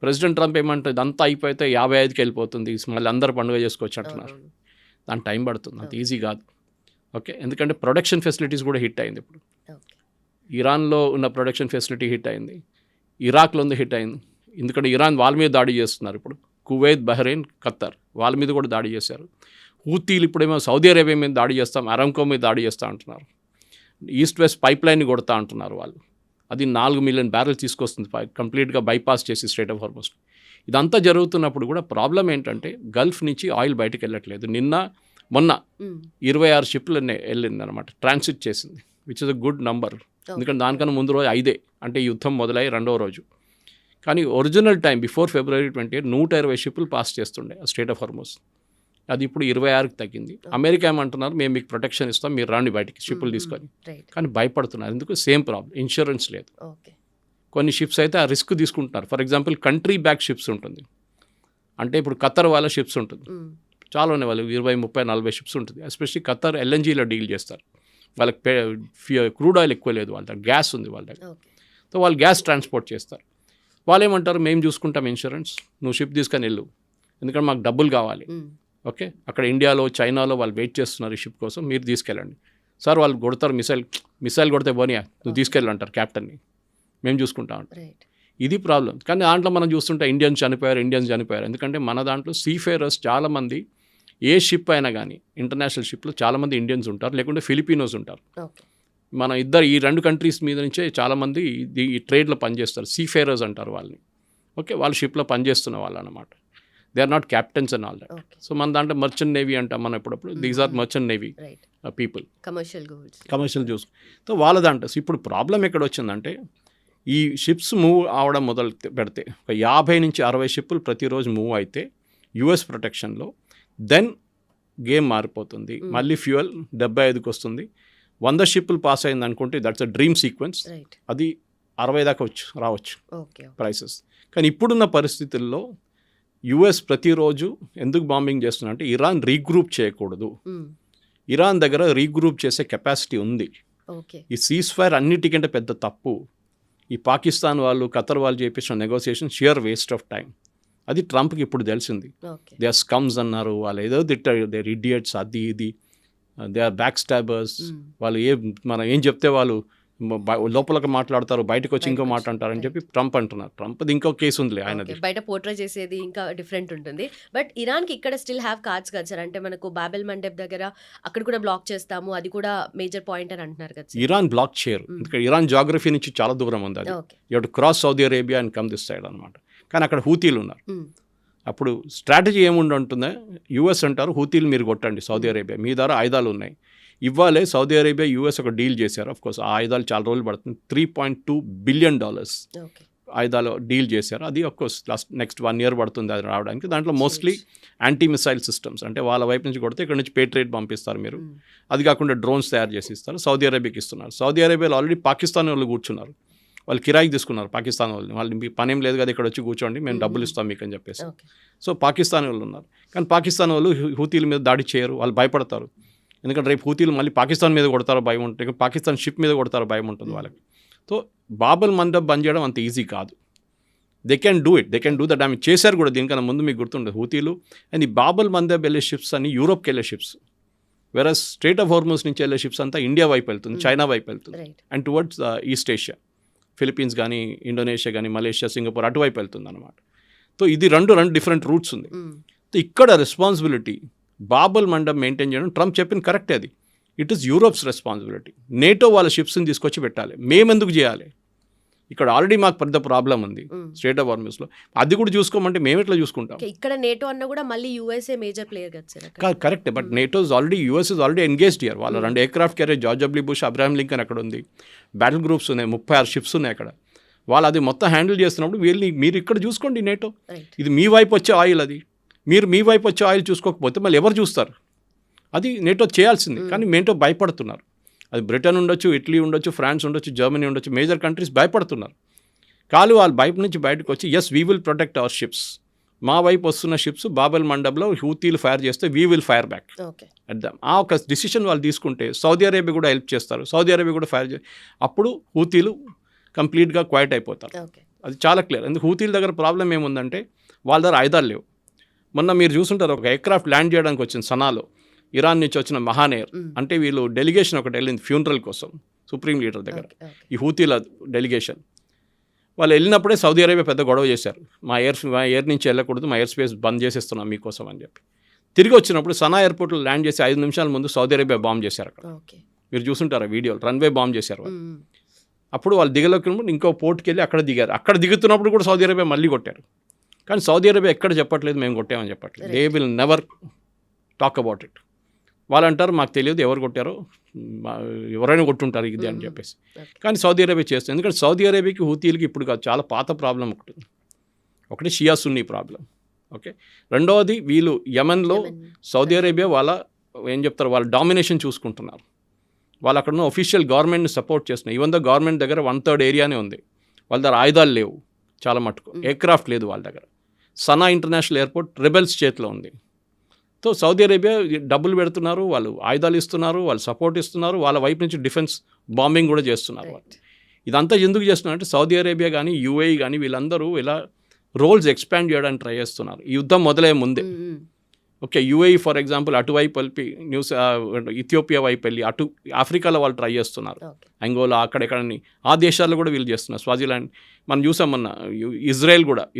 ప్రెసిడెంట్ ట్రంప్ ఏమంటే ఇదంతా అయిపోతే 55కి వెళ్ళిపోతుంది, మళ్ళీ అందరూ పండుగ చేసుకోవచ్చు అంటున్నారు. దాని టైం పడుతుంది, అంత ఈజీ కాదు. ఓకే, ఎందుకంటే ప్రొడక్షన్ ఫెసిలిటీస్ కూడా హిట్ అయింది. ఇప్పుడు ఇరాన్లో ఉన్న ప్రొడక్షన్ ఫెసిలిటీ హిట్ అయింది, ఇరాక్లో ఉంది హిట్ అయింది. ఎందుకంటే ఇరాన్ వాళ్ళ మీద దాడి చేస్తున్నారు. ఇప్పుడు కువైత్, బహ్రెయిన్, ఖత్తర్ వాళ్ళ మీద కూడా దాడి చేశారు. హూతీలు ఇప్పుడేమో సౌదీ అరేబియా మీద దాడి చేస్తాం, అరామ్కో మీద దాడి చేస్తూ అంటున్నారు. ఈస్ట్ వెస్ట్ పైప్ లైన్ని కొడతా అంటున్నారు వాళ్ళు. అది 4 మిలియన్ బ్యారెల్ తీసుకొస్తుంది కంప్లీట్గా బైపాస్ చేసి స్ట్రెయిట్ ఆఫ్ హార్మోస్. ఇదంతా జరుగుతున్నప్పుడు కూడా ప్రాబ్లం ఏంటంటే గల్ఫ్ నుంచి ఆయిల్ బయటకు వెళ్ళట్లేదు. మొన్న 26 షిప్లు వెళ్ళింది అనమాట, ట్రాన్సిట్ చేసింది, which is a good number. ఎందుకంటే దానికన్నా ముందు రోజు 5, అంటే యుద్ధం మొదలై 2వ రోజు. కానీ ఒరిజినల్ టైం బిఫోర్ February 28 120 షిప్లు పాస్ చేస్తుండే స్ట్రెయిట్ ఆఫ్ హార్మోస్. అది ఇప్పుడు 26కి తగ్గింది. అమెరికా ఏమంటున్నారు, మేము మీకు ప్రొటెక్షన్ ఇస్తాం, మీరు రాండి బయటికి షిప్లు తీసుకొని. కానీ భయపడుతున్నారు, ఎందుకు? సేమ్ ప్రాబ్లం, ఇన్సూరెన్స్ లేదు. కొన్ని షిప్స్ అయితే ఆ రిస్క్ తీసుకుంటున్నారు. For example country back ships ఉంటుంది, అంటే ఇప్పుడు ఖత్తర్ వాళ్ళ షిప్స్ ఉంటుంది, చాలా ఉన్నాయి, వాళ్ళు 20, 30, 40 షిప్స్ ఉంటుంది. ఎస్పెషల్లీ ఖత్తర్ LNGలో డీల్ చేస్తారు. వాళ్ళకి క్రూడ్ ఆయిల్ ఎక్కువ లేదు, వాళ్ళ దగ్గర గ్యాస్ ఉంది వాళ్ళ దగ్గర. సో వాళ్ళు గ్యాస్ ట్రాన్స్పోర్ట్ చేస్తారు. వాళ్ళు ఏమంటారు, మేము చూసుకుంటాం ఇన్సూరెన్స్, నువ్వు షిప్ తీసుకొని వెళ్ళు, ఎందుకంటే మాకు డబ్బులు కావాలి. ఓకే, అక్కడ ఇండియాలో చైనాలో వాళ్ళు వెయిట్ చేస్తున్నారు ఈ షిప్ కోసం, మీరు తీసుకెళ్ళండి. సార్ వాళ్ళు కొడతారు, మిసైల్ కొడితే పోనీయా, నువ్వు తీసుకెళ్ళు అంటారు క్యాప్టెన్ని, మేము చూసుకుంటాం అంటారు. ఇది ప్రాబ్లం. కానీ దాంట్లో మనం చూస్తుంటే ఇండియన్స్ చనిపోయారు. ఎందుకంటే మన దాంట్లో సీఫేరర్స్ చాలామంది, ఏ షిప్ అయినా కానీ ఇంటర్నేషనల్ షిప్లో చాలామంది ఇండియన్స్ ఉంటారు, లేకుంటే ఫిలిపినోస్ ఉంటారు. మన ఈ రెండు కంట్రీస్ మీద నుంచే చాలామంది ఈ ట్రేడ్లో పనిచేస్తారు, సీఫేరర్స్ అంటారు వాళ్ళని. ఓకే, వాళ్ళు షిప్లో పనిచేస్తున్న వాళ్ళు అనమాట. They are not captains and all that. So మన దాంట్లో మర్చెంట్ నేవీ అంటాం మనం ఎప్పుడప్పుడు, these are merchant navy people, commercial చూస్. సో వాళ్ళ దాంట్లో ఇప్పుడు ప్రాబ్లం ఎక్కడ వచ్చిందంటే, ఈ షిప్స్ మూవ్ అవడం మొదలు పెడితే ఒక 50 నుంచి 60 షిప్పులు ప్రతిరోజు మూవ్ అయితే యుఎస్ ప్రొటెక్షన్లో, దెన్ గేమ్ మారిపోతుంది. మళ్ళీ ఫ్యూయల్ 75కి వస్తుంది. 100 షిప్పులు పాస్ అయింది అనుకుంటే దట్స్ అ డ్రీమ్ సీక్వెన్స్. అది 60 దాకా రావచ్చు ప్రైసెస్. కానీ ఇప్పుడున్న పరిస్థితుల్లో యుఎస్ ప్రతిరోజు ఎందుకు బాంబింగ్ చేస్తున్నా అంటే, ఇరాన్ రీగ్రూప్ చేయకూడదు. ఇరాన్ దగ్గర రీగ్రూప్ చేసే కెపాసిటీ ఉంది. ఈ సీజ్ ఫైర్ అన్నిటికంటే పెద్ద తప్పు. ఈ పాకిస్తాన్ వాళ్ళు, ఖతర్ వాళ్ళు చేపించిన negotiation sheer waste of time. అది ట్రంప్కి ఇప్పుడు తెలిసింది. దే ఆర్ స్కమ్స్ అన్నారు, వాళ్ళు ఏదో తిట్టారు, దే ఆర్ ఇడియట్స్, అది ఇది, దే ఆర్ బ్యాక్ స్టాబర్స్. వాళ్ళు మనం ఏం చెప్తే వాళ్ళు లోపలికి మాట్లాడతారు, బయటకు వచ్చి ఇంకో మాట అంటారని చెప్పి ట్రంప్ అంటున్నారు. ట్రంప్ది ఇంకో కేసు ఉంది ఆయనది, బయట పోర్ట్రే చేసేది ఇంకా డిఫరెంట్ ఉంటుంది. బట్ ఇరాన్కి ఇక్కడ స్టిల్ హ్యావ్ కార్డ్స్ కదా సార్, అంటే మనకు బాబెల్ మండప్ దగ్గర అక్కడ కూడా బ్లాక్ చేస్తాము, అది కూడా మేజర్ పాయింట్ అని అంటున్నారు కదా. ఇరాన్ బ్లాక్ చేయరు, ఎందుకంటే ఇరాన్ జాగ్రఫీ నుంచి చాలా దూరం ఉంది. అది you have to cross Saudi Arabia and come this side అనమాట. కానీ అక్కడ హూతీలు ఉన్నారు. అప్పుడు స్ట్రాటజీ ఏముంటుందో, యూఎస్ అంటారు హూతీలు మీరు కొట్టండి సౌదీ అరేబియా, మీ ద్వారా ఆయుధాలు ఉన్నాయి. ఇవ్వాలే సౌదీ అరేబియా యూఎస్ ఒక డీల్ చేశారు. అఫ్కోర్స్ ఆ ఆయుధాలు చాలా రోజులు పడుతుంది, $3.2 బిలియన్ ఆయుధాలు డీల్ చేశారు. అది అఫ్కోర్స్ నెక్స్ట్ 1 year పడుతుంది అది రావడానికి. దాంట్లో మోస్ట్లీ యాంటీ మిసైల్ సిస్టమ్స్, అంటే వాళ్ళ వైపు నుంచి కొడితే ఇక్కడ నుంచి పేట్రియట్ పంపిస్తారు మీరు. అది కాకుండా డ్రోన్స్ తయారు చేసి ఇస్తారు, సౌదీ అరేబియాకి ఇస్తున్నారు. సౌదీ అరేబియాలో ఆల్రెడీ పాకిస్తాన్ వాళ్ళు కూర్చున్నారు, వాళ్ళు కిరాయికి తీసుకున్నారు పాకిస్తాన్ వాళ్ళు మీ పనేం లేదు కదా ఇక్కడ వచ్చి కూర్చోండి, మేము డబ్బులు ఇస్తాం మీకు అని చెప్పేసి. సో పాకిస్తాన్ వాళ్ళు ఉన్నారు. కానీ పాకిస్తాన్ వాళ్ళు హూతీల మీద దాడి చేయరు, వాళ్ళు భయపడతారు. ఎందుకంటే రేపు హూతీలు మళ్ళీ పాకిస్తాన్ మీద కొడతారో భయం ఉంటుంది, పాకిస్తాన్ షిప్ మీద కొడతారో భయం ఉంటుంది వాళ్ళకి. సో బాబెల్ మండప్ బంద్ చేయడం అంత ఈజీ కాదు. They can do that. ఆమె చేశారు కూడా దీనికన్నా ముందు, మీకు గుర్తుండదు హూతీలు. అండ్ ఈ బాబెల్ మండప్ వెళ్ళే షిప్స్ అన్ని యూరోప్కి వెళ్ళే షిప్స్, వెరస్ స్ట్రైట్ ఆఫ్ హార్మస్ నుంచి వెళ్ళే షిప్స్ అంతా ఇండియా వైపు వెళ్తుంది, చైనా వైపు వెళ్తుంది, and towards east Asia, Philippines కానీ, ఇండోనేషియా కానీ, మలేషియా, సింగపూర్ అటువైపు వెళ్తుంది అనమాట. సో ఇది రెండు డిఫరెంట్ రూట్స్ ఉంది. సో ఇక్కడ రెస్పాన్సిబిలిటీ బాబెల్ మండప్ మెయింటైన్ చేయడం ట్రంప్ చెప్పింది కరెక్టే. అది it is Europe's responsibility. NATO వాళ్ళ షిప్స్ని తీసుకొచ్చి పెట్టాలి, మేమెందుకు చేయాలి? ఇక్కడ ఆల్రెడీ మాకు పెద్ద ప్రాబ్లం ఉంది స్ట్రైట్ ఆఫ్ హార్మస్లో, అది కూడా చూసుకోమంటే మేము ఎట్లా చూసుకుంటాం? ఇక్కడ నేటో అన్న కూడా మళ్ళీ యూఎస్ఏ మేజర్ ప్లేయర్ కదా. Correct, but NATO already US is already engaged here. వాళ్ళ 2 aircraft carrier George W bush, Abraham Lincoln అక్కడ ఉంది, బ్యాటిల్ గ్రూప్స్ ఉన్నాయి, 36 షిప్స్ ఉన్నాయి అక్కడ. వాళ్ళు అది మొత్తం హ్యాండిల్ చేస్తున్నప్పుడు మీరు ఇక్కడ చూసుకోండి నేటో. ఇది మీ వైపు వచ్చే ఆయిల్, అది మీరు మీ వైపు వచ్చే ఆయిల్ చూసుకోకపోతే మళ్ళీ ఎవరు చూస్తారు? అది నేటో చేయాల్సింది. కానీ నేటో భయపడుతున్నారు. అది బ్రిటన్ ఉండొచ్చు, ఇటలీ ఉండొచ్చు, ఫ్రాన్స్ ఉండొచ్చు, జర్మనీ ఉండొచ్చు, మేజర్ కంట్రీస్ భయపడుతున్నారు. వాళ్ళు బయట నుంచి బయటకు వచ్చి yes we will protect our ships, మా వైపు వస్తున్న షిప్స్ బాబెల్ మండబ్లో హూతీలు ఫైర్ చేస్తే వీ విల్ ఫైర్ బ్యాక్ అద్దాం. ఆ ఒక డిసిషన్ వాళ్ళు తీసుకుంటే సౌదీ అరేబియా కూడా హెల్ప్ చేస్తారు, సౌదీ అరేబియా కూడా ఫైర్ అప్పుడు హూతీలు కంప్లీట్గా క్వైట్ అయిపోతారు. అది చాలా క్లియర్. ఎందుకు హూతీల దగ్గర ప్రాబ్లం ఏముందంటే వాళ్ళ దగ్గర ఆయుధాలు లేవు. మొన్న మీరు చూసుంటారు, ఒక ఎయిర్క్రాఫ్ట్ ల్యాండ్ చేయడానికి వచ్చింది సనాలో, ఇరాన్ నుంచి వచ్చిన మహానేర్, అంటే వీళ్ళు డెలిగేషన్ ఒకటి వెళ్ళింది ఫ్యూనరల్ కోసం సుప్రీం లీడర్ దగ్గర, ఈ హూతీల డెలిగేషన్. వాళ్ళు వెళ్ళినప్పుడే సౌదీ అరేబియా పెద్ద గొడవ చేశారు, మా ఎయిర్ నుంచి వెళ్ళకూడదు, మా ఎయిర్ స్పేస్ బంద్ చేసేస్తున్నాం మీకోసం అని చెప్పి. తిరిగి వచ్చినప్పుడు సనా ఎయిర్పోర్ట్లో ల్యాండ్ చేసి 5 నిమిషాల ముందు సౌదీ అరేబియా బాంబ్ చేశారు అక్కడ. మీరు చూసుంటారు వీడియోలు, రన్వే బాంబ్ చేశారు వాళ్ళు. అప్పుడు వాళ్ళు దిగలేకున్నప్పుడు ఇంకో పోర్ట్కి వెళ్ళి అక్కడ దిగారు. అక్కడ దిగుతున్నప్పుడు కూడా సౌదీ అరేబియా మళ్ళీ కొట్టారు. కానీ సౌదీ అరేబియా ఎక్కడ చెప్పట్లేదు మేము కొట్టామని చెప్పట్లేదు. They will never talk about it. వాళ్ళు అంటారు మాకు తెలియదు ఎవరు కొట్టారో, ఎవరైనా కొట్టుంటారు ఇది అని చెప్పేసి. కానీ సౌదీ అరేబియా చేస్తుంది. ఎందుకంటే సౌదీ అరేబియాకి హూతీలకి ఇప్పుడు కాదు, చాలా పాత ప్రాబ్లం ఒకటి షియా సున్నీ ప్రాబ్లం. ఓకే, రెండవది వీళ్ళు యమన్లో సౌదీ అరేబియా వాళ్ళ ఏం చెప్తారు, వాళ్ళ డామినేషన్ చూసుకుంటున్నారు. వాళ్ళు అక్కడ ఉన్న ఒఫీషియల్ గవర్నమెంట్ని సపోర్ట్ చేస్తున్నారు. ఈవెన్ దో గవర్నమెంట్ దగ్గర 1/3 ఏరియానే ఉంది, వాళ్ళ దగ్గర ఆయుధాలు లేవు చాలా మటుకు, ఎయిర్క్రాఫ్ట్ లేదు వాళ్ళ దగ్గర. సనా ఇంటర్నేషనల్ ఎయిర్పోర్ట్ రెబెల్స్ చేతిలో ఉంది. సో సౌదీ అరేబియా డబ్బులు పెడుతున్నారు, వాళ్ళు ఆయుధాలు ఇస్తున్నారు, వాళ్ళు సపోర్ట్ ఇస్తున్నారు, వాళ్ళ వైపు నుంచి డిఫెన్స్ బాంబింగ్ కూడా చేస్తున్నారు వాళ్ళు. ఇదంతా ఎందుకు చేస్తున్నారంటే సౌదీ అరేబియా కానీ యూఏఈ కానీ వీళ్ళందరూ ఇలా రోల్స్ ఎక్స్పాండ్ చేయడానికి ట్రై చేస్తున్నారు ఈ యుద్ధం మొదలయ్యే ముందే. ఓకే, యూఏఈ ఫర్ ఎగ్జాంపుల్ అటువైపు వెళ్ళి ఇథియోపియా వైపు వెళ్ళి అటు ఆఫ్రికాలో వాళ్ళు ట్రై చేస్తున్నారు, అంగోలా అక్కడెక్కడని ఆ దేశాల్లో కూడా వీళ్ళు చేస్తున్నారు. స్వాజిలాండ్ మనం చూసాం మొన్న,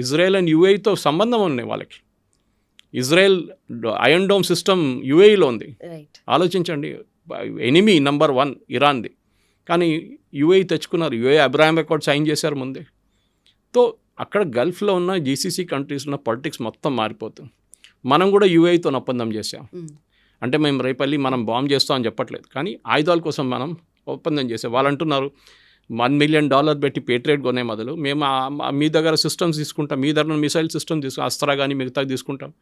ఇజ్రాయెల్ అండ్ యూఏఈతో సంబంధం ఉన్నాయి వాళ్ళకి. ఇజ్రాయెల్ ఐరన్ డోమ్ సిస్టమ్ యూఏఈలో ఉంది. ఆలోచించండి, ఎనిమీ నెంబర్ 1 ఇరాన్ది, కానీ యూఏఈ తెచ్చుకున్నారు. యూఏఈ అబ్రాహాం అకార్డ్ సైన్ చేశారు ముందే. తో అక్కడ గల్ఫ్లో ఉన్న జీసీసీ కంట్రీస్ ఉన్న పొలిటిక్స్ మొత్తం మారిపోతుంది. మనం కూడా యూఏఈతో ఒప్పందం చేసాం. అంటే మేము రేపల్లి మనం బాంబ్ చేస్తాం అని చెప్పట్లేదు, కానీ ఆయుధాల కోసం మనం ఒప్పందం చేసాం. వాళ్ళు అంటున్నారు $1 million పెట్టి పేట్రియట్ కొనే మొదలు మేము మీ దగ్గర సిస్టమ్స్ తీసుకుంటాం, మీ దగ్గర మిసైల్ సిస్టమ్ అస్త్రా కానీ మిగతా తీసుకుంటాం,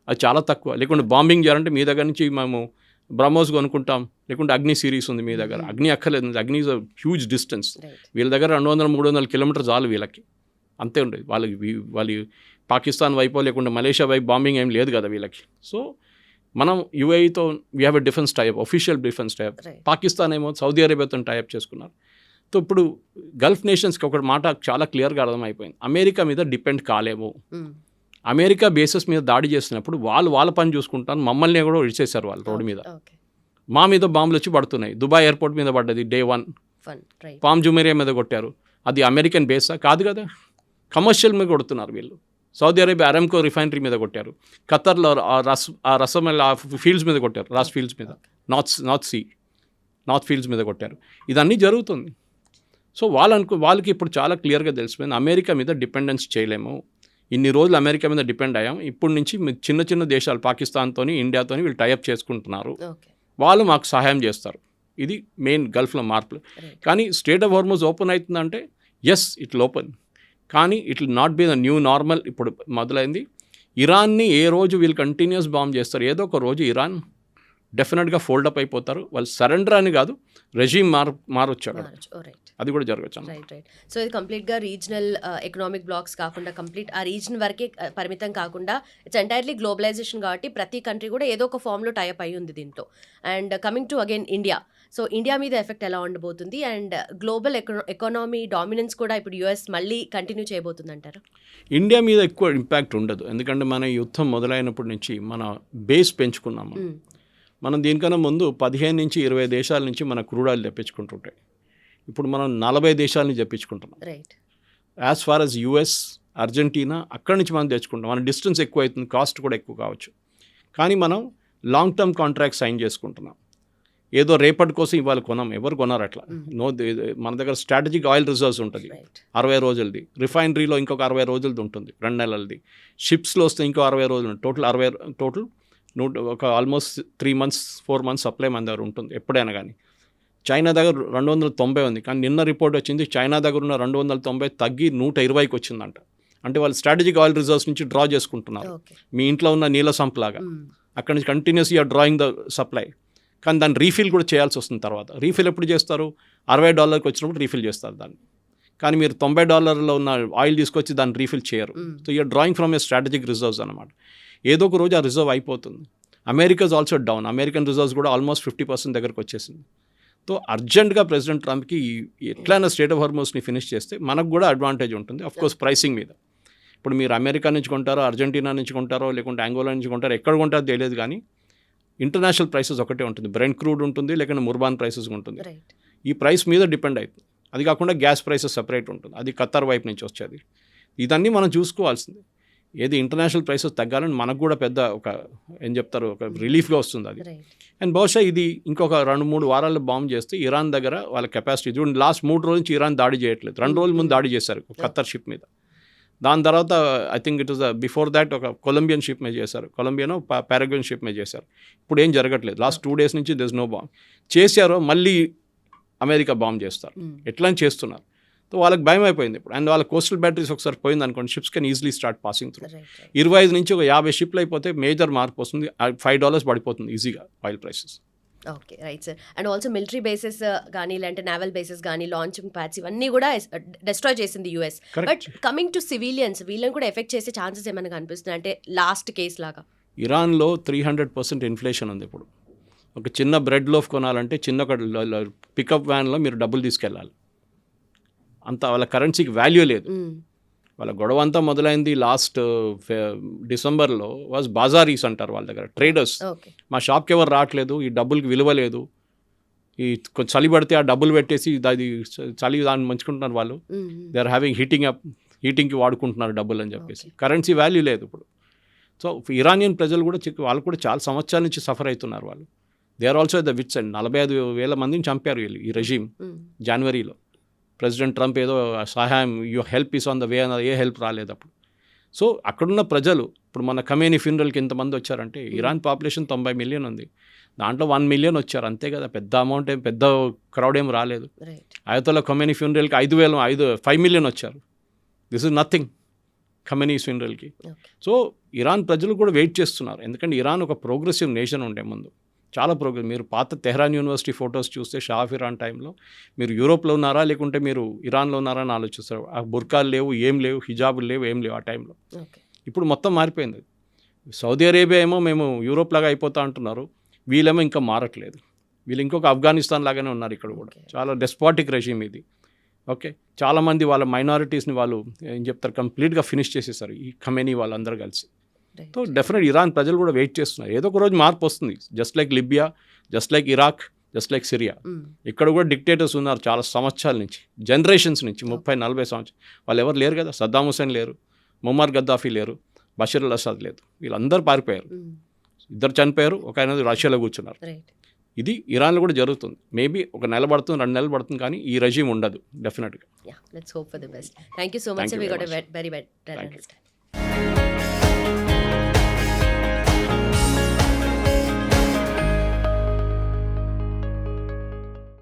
అది చాలా తక్కువ. లేకుంటే బాంబింగ్ చేయాలంటే మీ దగ్గర నుంచి మేము బ్రహ్మోస్ కొనుక్కుంటాం, లేకుంటే అగ్ని సిరీస్ ఉంది మీ దగ్గర. అగ్ని అక్కర్లేదు, అగ్ని ఇస్ అ హ్యూజ్ డిస్టెన్స్. వీళ్ళ దగ్గర 200-300 కిలోమీటర్ చాలు వీళ్ళకి, అంతే ఉండేది. వాళ్ళు పాకిస్తాన్ వైపో లేకుంటే మలేషియా వైపు బాంబింగ్ ఏం లేదు కదా వీళ్ళకి. సో మనం యూఏఈతో we have a defence type, official defence type. Pakistan ఏమో సౌదీ అరేబియాతో టైప్ చేసుకున్నారు. సో ఇప్పుడు గల్ఫ్ నేషన్స్కి ఒక మాట చాలా క్లియర్గా అర్థమైపోయింది, అమెరికా మీద డిపెండ్ కాలేము. అమెరికా బేసెస్ మీద దాడి చేసినప్పుడు వాళ్ళ పని చూసుకుంటాను, మమ్మల్ని కూడా విడిచేశారు వాళ్ళు రోడ్డు మీద. మా మీద బాంబులు వచ్చి పడుతున్నాయి. దుబాయ్ ఎయిర్పోర్ట్ మీద పడ్డది Day 1. పామ్ జుమేరియా మీద కొట్టారు, అది అమెరికన్ బేసా కాదు కదా, కమర్షియల్ మీద కొడుతున్నారు వీళ్ళు. సౌదీ అరేబియా అరామ్కో రిఫైనరీ మీద కొట్టారు, ఖతర్లో రసమల్ ఫీల్డ్స్ మీద కొట్టారు, రాస్ ఫీల్డ్స్ మీద, నార్త్ ఫీల్డ్స్ మీద కొట్టారు. ఇదన్నీ జరుగుతుంది. సో వాళ్ళకి ఇప్పుడు చాలా క్లియర్గా తెలిసిపోయింది, అమెరికా మీద డిపెండెన్స్ చేయలేము. ఇన్ని రోజులు అమెరికా మీద డిపెండ్ అయ్యాం, ఇప్పుడు నుంచి చిన్న చిన్న దేశాలు పాకిస్తాన్తో ఇండియాతో వీళ్ళు టైఅప్ చేసుకుంటున్నారు, వాళ్ళు మాకు సహాయం చేస్తారు. ఇది మెయిన్ గల్ఫ్లో మార్పులు. కానీ స్ట్రెయిట్ ఆఫ్ హార్మోజ్ ఓపెన్ అవుతుందంటే ఎస్ ఇట్ విల్ ఓపెన్, కానీ it will not be the new normal. ఇప్పుడు మొదలైంది. ఇరాన్ని ఏ రోజు వీళ్ళు కంటిన్యూస్ బాంబ్ చేస్తారు, ఏదో ఒక రోజు ఇరాన్ డెఫినెట్గా ఫోల్డప్ అయిపోతారు. వాళ్ళు సరెండర్ అని కాదు, రెజీమ్ మారొచ్చు, అది కూడా జరగచ్చు. రైట్. సో ఇది కంప్లీట్గా రీజనల్ ఎకనామిక్ బ్లాక్స్ కాకుండా, కంప్లీట్ ఆ రీజన్ వరకే పరిమితం కాకుండా ఇట్స్ ఎంటైర్లీ గ్లోబలైజేషన్ కాబట్టి ప్రతి కంట్రీ కూడా ఏదో ఒక ఫామ్లో టైప్ అయి ఉంది దీంతో. And coming to again India, so India మీద ఎఫెక్ట్ ఎలా ఉండబోతుంది? అండ్ గ్లోబల్ ఎకానమీ డామినెన్స్ కూడా ఇప్పుడు యుఎస్ మళ్ళీ కంటిన్యూ చేయబోతుంది అంటారు? ఇండియా మీద ఎక్కువ ఇంపాక్ట్ ఉండదు, ఎందుకంటే మన యుద్ధం మొదలైనప్పటి నుంచి మన బేస్ పెంచుకున్నాము. మనం దీనికన్నా ముందు 15-20 దేశాల నుంచి మన క్రూడ్ ఆయిల్ తెప్పించుకుంటుంటాయి. ఇప్పుడు మనం 40 దేశాల నుంచి తెప్పించుకుంటున్నాం. As far as US, Argentina, అక్కడి నుంచి మనం తెచ్చుకుంటాం. మన డిస్టెన్స్ ఎక్కువ అవుతుంది, కాస్ట్ కూడా ఎక్కువ కావచ్చు, కానీ మనం లాంగ్ టర్మ్ కాంట్రాక్ట్ సైన్ చేసుకుంటున్నాం. ఏదో రేపటి కోసం ఇవాళ కొనం, ఎవరు కొన్నారు అట్లా. మన దగ్గర స్ట్రాటజిక్ ఆయిల్ రిజర్వ్స్ ఉంటుంది 60 రోజులది, రిఫైనరీలో ఇంకొక 60 రోజులది ఉంటుంది, 2 నెలలది, షిప్స్లో వస్తే ఇంకో 60 రోజులు, టోటల్ ఒక ఆల్మోస్ట్ 3 months 4 months సప్లై మన దగ్గర ఉంటుంది ఎప్పుడైనా. కానీ చైనా దగ్గర 290 ఉంది, కానీ నిన్న రిపోర్ట్ వచ్చింది చైనా దగ్గర ఉన్న 290 తగ్గి 120కి వచ్చిందంట. అంటే వాళ్ళు స్ట్రాటజిక్ ఆయిల్ రిజర్వ్స్ నుంచి డ్రా చేసుకుంటున్నారు. మీ ఇంట్లో ఉన్న నీళ్ళ సంప్లాగా అక్కడి నుంచి continuous you're drawing the supply, కానీ దాన్ని రీఫిల్ కూడా చేయాల్సి వస్తుంది. తర్వాత రీఫిల్ ఎప్పుడు చేస్తారు? $60 వచ్చినప్పుడు రీఫిల్ చేస్తారు దాన్ని, కానీ మీరు $90 ఉన్న ఆయిల్ తీసుకొచ్చి దాన్ని రీఫిల్ చేయరు. So you're drawing from a strategic reserves అనమాట. ఏదో ఒక రోజు ఆ రిజర్వ్ అయిపోతుంది. America's also down, American reserves కూడా ఆల్మోస్ట్ 50% దగ్గరకు వచ్చేసింది. సో అర్జెంట్గా ప్రెసిడెంట్ ట్రంప్కి ఎట్లయినా స్ట్రెయిట్ ఆఫ్ హార్మోజ్ని ఫినిష్ చేస్తే మనకు కూడా అడ్వాంటేజ్ ఉంటుంది. అఫ్కోర్స్ ప్రైసింగ్ మీద, ఇప్పుడు మీరు అమెరికా నుంచి కొంటారో, అర్జెంటీనా నుంచి కొంటారో, లేకుంటే అంగోలా నుంచి కొంటారో, ఎక్కడ కొంటారో తెలియదు, కానీ ఇంటర్నేషనల్ ప్రైసెస్ ఒకటే ఉంటుంది. బ్రెంట్ క్రూడ్ ఉంటుంది, లేకుంటే ముర్బాన్ ప్రైసెస్ ఉంటుంది. ఈ ప్రైస్ మీద డిపెండ్ అవుతుంది. అది కాకుండా గ్యాస్ ప్రైసెస్ సపరేట్ ఉంటుంది, అది ఖతర్ వైపు నుంచి వచ్చేది. ఇదన్నీ మనం చూసుకోవాల్సింది. ఏది ఇంటర్నేషనల్ ప్రైసెస్ తగ్గాలని మనకు కూడా పెద్ద ఒక ఒక రిలీఫ్గా వస్తుంది అది. అండ్ బహుశా ఇది ఇంకొక 2-3 వారాల్లో బాంబ్ చేస్తే ఇరాన్ దగ్గర వాళ్ళ కెపాసిటీ చూడండి. లాస్ట్ 3 రోజుల నుంచి ఇరాన్ దాడి చేయట్లేదు, 2 రోజుల ముందు దాడి చేశారు ఖతర్ షిప్ మీద. దాని తర్వాత I think it was before that ఒక కొలంబియన్ షిప్ మీద చేశారు, కొలంబియానో పారాగ్వన్ షిప్ మీద చేశారు. ఇప్పుడు ఏం జరగట్లేదు, లాస్ట్ 2 days నుంచి దెర్ ఇస్ నో బాంబ్. చేశారో మళ్ళీ అమెరికా బాంబ్ చేస్తారు, ఎట్లా చేస్తున్నారు. సో వాళ్ళకి భయం అయిపోయింది ఇప్పుడు. అండ్ వాళ్ళ కోస్టల్ బ్యాటరీస్ ఒకసారి పోయింది అనుకోండి, ships can easily start passing through. 25 నుంచి ఒక 50 షిప్లు అయిపోతే మేజర్ మార్పు వస్తుంది, $5 పడిపోతుంది ఈజీగా oil prices. Okay, right sir. And also military bases కానీ, లేదంటే నేవల్ బేసెస్ కానీ, లాంచింగ్ ప్యాడ్స్ ఇవన్నీ కూడా డిస్ట్రాయ్ చేసింది US. But coming to civilians, వీళ్ళని కూడా ఎఫెక్ట్ చేసే ఛాన్సెస్ ఏమైనా కనిపిస్తుంది అంటే లాస్ట్ కేస్ లాగా? ఇరాన్లో 300% ఇన్ఫ్లేషన్ ఉంది ఇప్పుడు. ఒక చిన్న బ్రెడ్ లోఫ్ కొనాలంటే చిన్న ఒక పికప్ వ్యాన్లో మీరు డబ్బులు తీసుకెళ్ళాలి. అంత వాళ్ళ కరెన్సీకి వాల్యూ లేదు. వాళ్ళ గొడవ అంతా మొదలైంది లాస్ట్ డిసెంబర్లో వాజ్ బాజారీస్ అంటారు వాళ్ళ దగ్గర, ట్రేడర్స్. ఓకే. మా షాప్కి ఎవరు రావట్లేదు, ఈ డబ్బులకి విలువ లేదు, ఈ కొంచెం చలి పడితే ఆ డబ్బులు పెట్టేసి అది చలి దాన్ని మంచుకుంటున్నారు వాళ్ళు. దే ఆర్ హ్యావింగ్ హీటింగ్కి వాడుకుంటున్నారు డబ్బులు అని చెప్పేసి. కరెన్సీ వాల్యూ లేదు ఇప్పుడు. సో ఇరానియన్ ప్రజలు కూడా వాళ్ళు కూడా చాలా సంవత్సరాల నుంచి సఫర్ అవుతున్నారు వాళ్ళు. They are also the wits and 45,000 మందిని చంపారు వీళ్ళు ఈ రెజీమ్ జనవరిలో. ప్రెసిడెంట్ ట్రంప్ ఏదో సహాయం help is on the way అన్నది, ఏ హెల్ప్ రాలేదు అప్పుడు. సో అక్కడున్న ప్రజలు ఇప్పుడు మన ఖమేనీ ఫ్యూనరల్కి ఎంతమంది వచ్చారంటే, ఇరాన్ పాపులేషన్ 90 మిలియన్ ఉంది, దాంట్లో 1 మిలియన్ వచ్చారు అంతే కదా, పెద్ద అమౌంట్ ఏం, పెద్ద క్రౌడ్ ఏం రాలేదు. అయతోల్లా ఖమేనీ ఫ్యూనరల్కి 5 మిలియన్ వచ్చారు. దిస్ ఇస్ నథింగ్ ఖమేనీ ఫ్యూనరల్కి. సో ఇరాన్ ప్రజలు కూడా వెయిట్ చేస్తున్నారు, ఎందుకంటే ఇరాన్ ఒక ప్రోగ్రెసివ్ నేషన్ ఉండే ముందు, చాలా ప్రోగ్రెస్. మీరు పాత తెహ్రాన్ యూనివర్సిటీ ఫొటోస్ చూస్తే షా ఆఫ్ ఇరాన్ టైంలో మీరు యూరోప్లో ఉన్నారా లేకుంటే మీరు ఇరాన్లో ఉన్నారా అని ఆలోచిస్తారు. ఆ బుర్కాలు లేవు, ఏం లేవు, హిజాబులు లేవు, ఏం లేవు ఆ టైంలో. ఇప్పుడు మొత్తం మారిపోయింది. సౌదీ అరేబియా ఏమో మేము యూరోప్ లాగా అయిపోతా అంటున్నారు, వీళ్ళేమో ఇంకా మారట్లేదు. వీళ్ళు ఇంకొక ఆఫ్ఘనిస్తాన్ లాగానే ఉన్నారు ఇక్కడ కూడా. చాలా డెస్పాటిక్ రెజీమ్ ఇది. ఓకే, చాలామంది వాళ్ళ మైనారిటీస్ని వాళ్ళు ఏం చెప్తారు, కంప్లీట్గా ఫినిష్ చేసేసారు ఈ ఖమేనీ వాళ్ళందరూ కలిసి. సో డెఫినెట్ ఇరాన్ ప్రజలు కూడా వెయిట్ చేస్తున్నారు, ఏదో ఒక రోజు మార్పు వస్తుంది. Just like Libya, just like Iraq, just like Syria. ఇక్కడ కూడా డిక్టేటర్స్ ఉన్నారు చాలా సంవత్సరాల నుంచి, జనరేషన్స్ నుంచి, 30-40 సంవత్సరాలు. వాళ్ళు ఎవరు లేరు కదా, సద్దాం హుసేన్ లేరు, ముమ్మర్ గద్దాఫీ లేరు, బషర్ అల్ అసాద్ లేదు, వీళ్ళందరూ పారిపోయారు. 2 చనిపోయారు, ఒక ఆయన రష్యాలో కూర్చున్నారు. ఇది ఇరాన్లో కూడా జరుగుతుంది. మేబీ ఒక నెల పడుతుంది, 2 నెలలు పడుతుంది, కానీ ఈ రెజీమ్ ఉండదు డెఫినెట్గా. Let's hope for the best. Thank you so much. Thank you we very got a much. Very better Thank you. Understanding.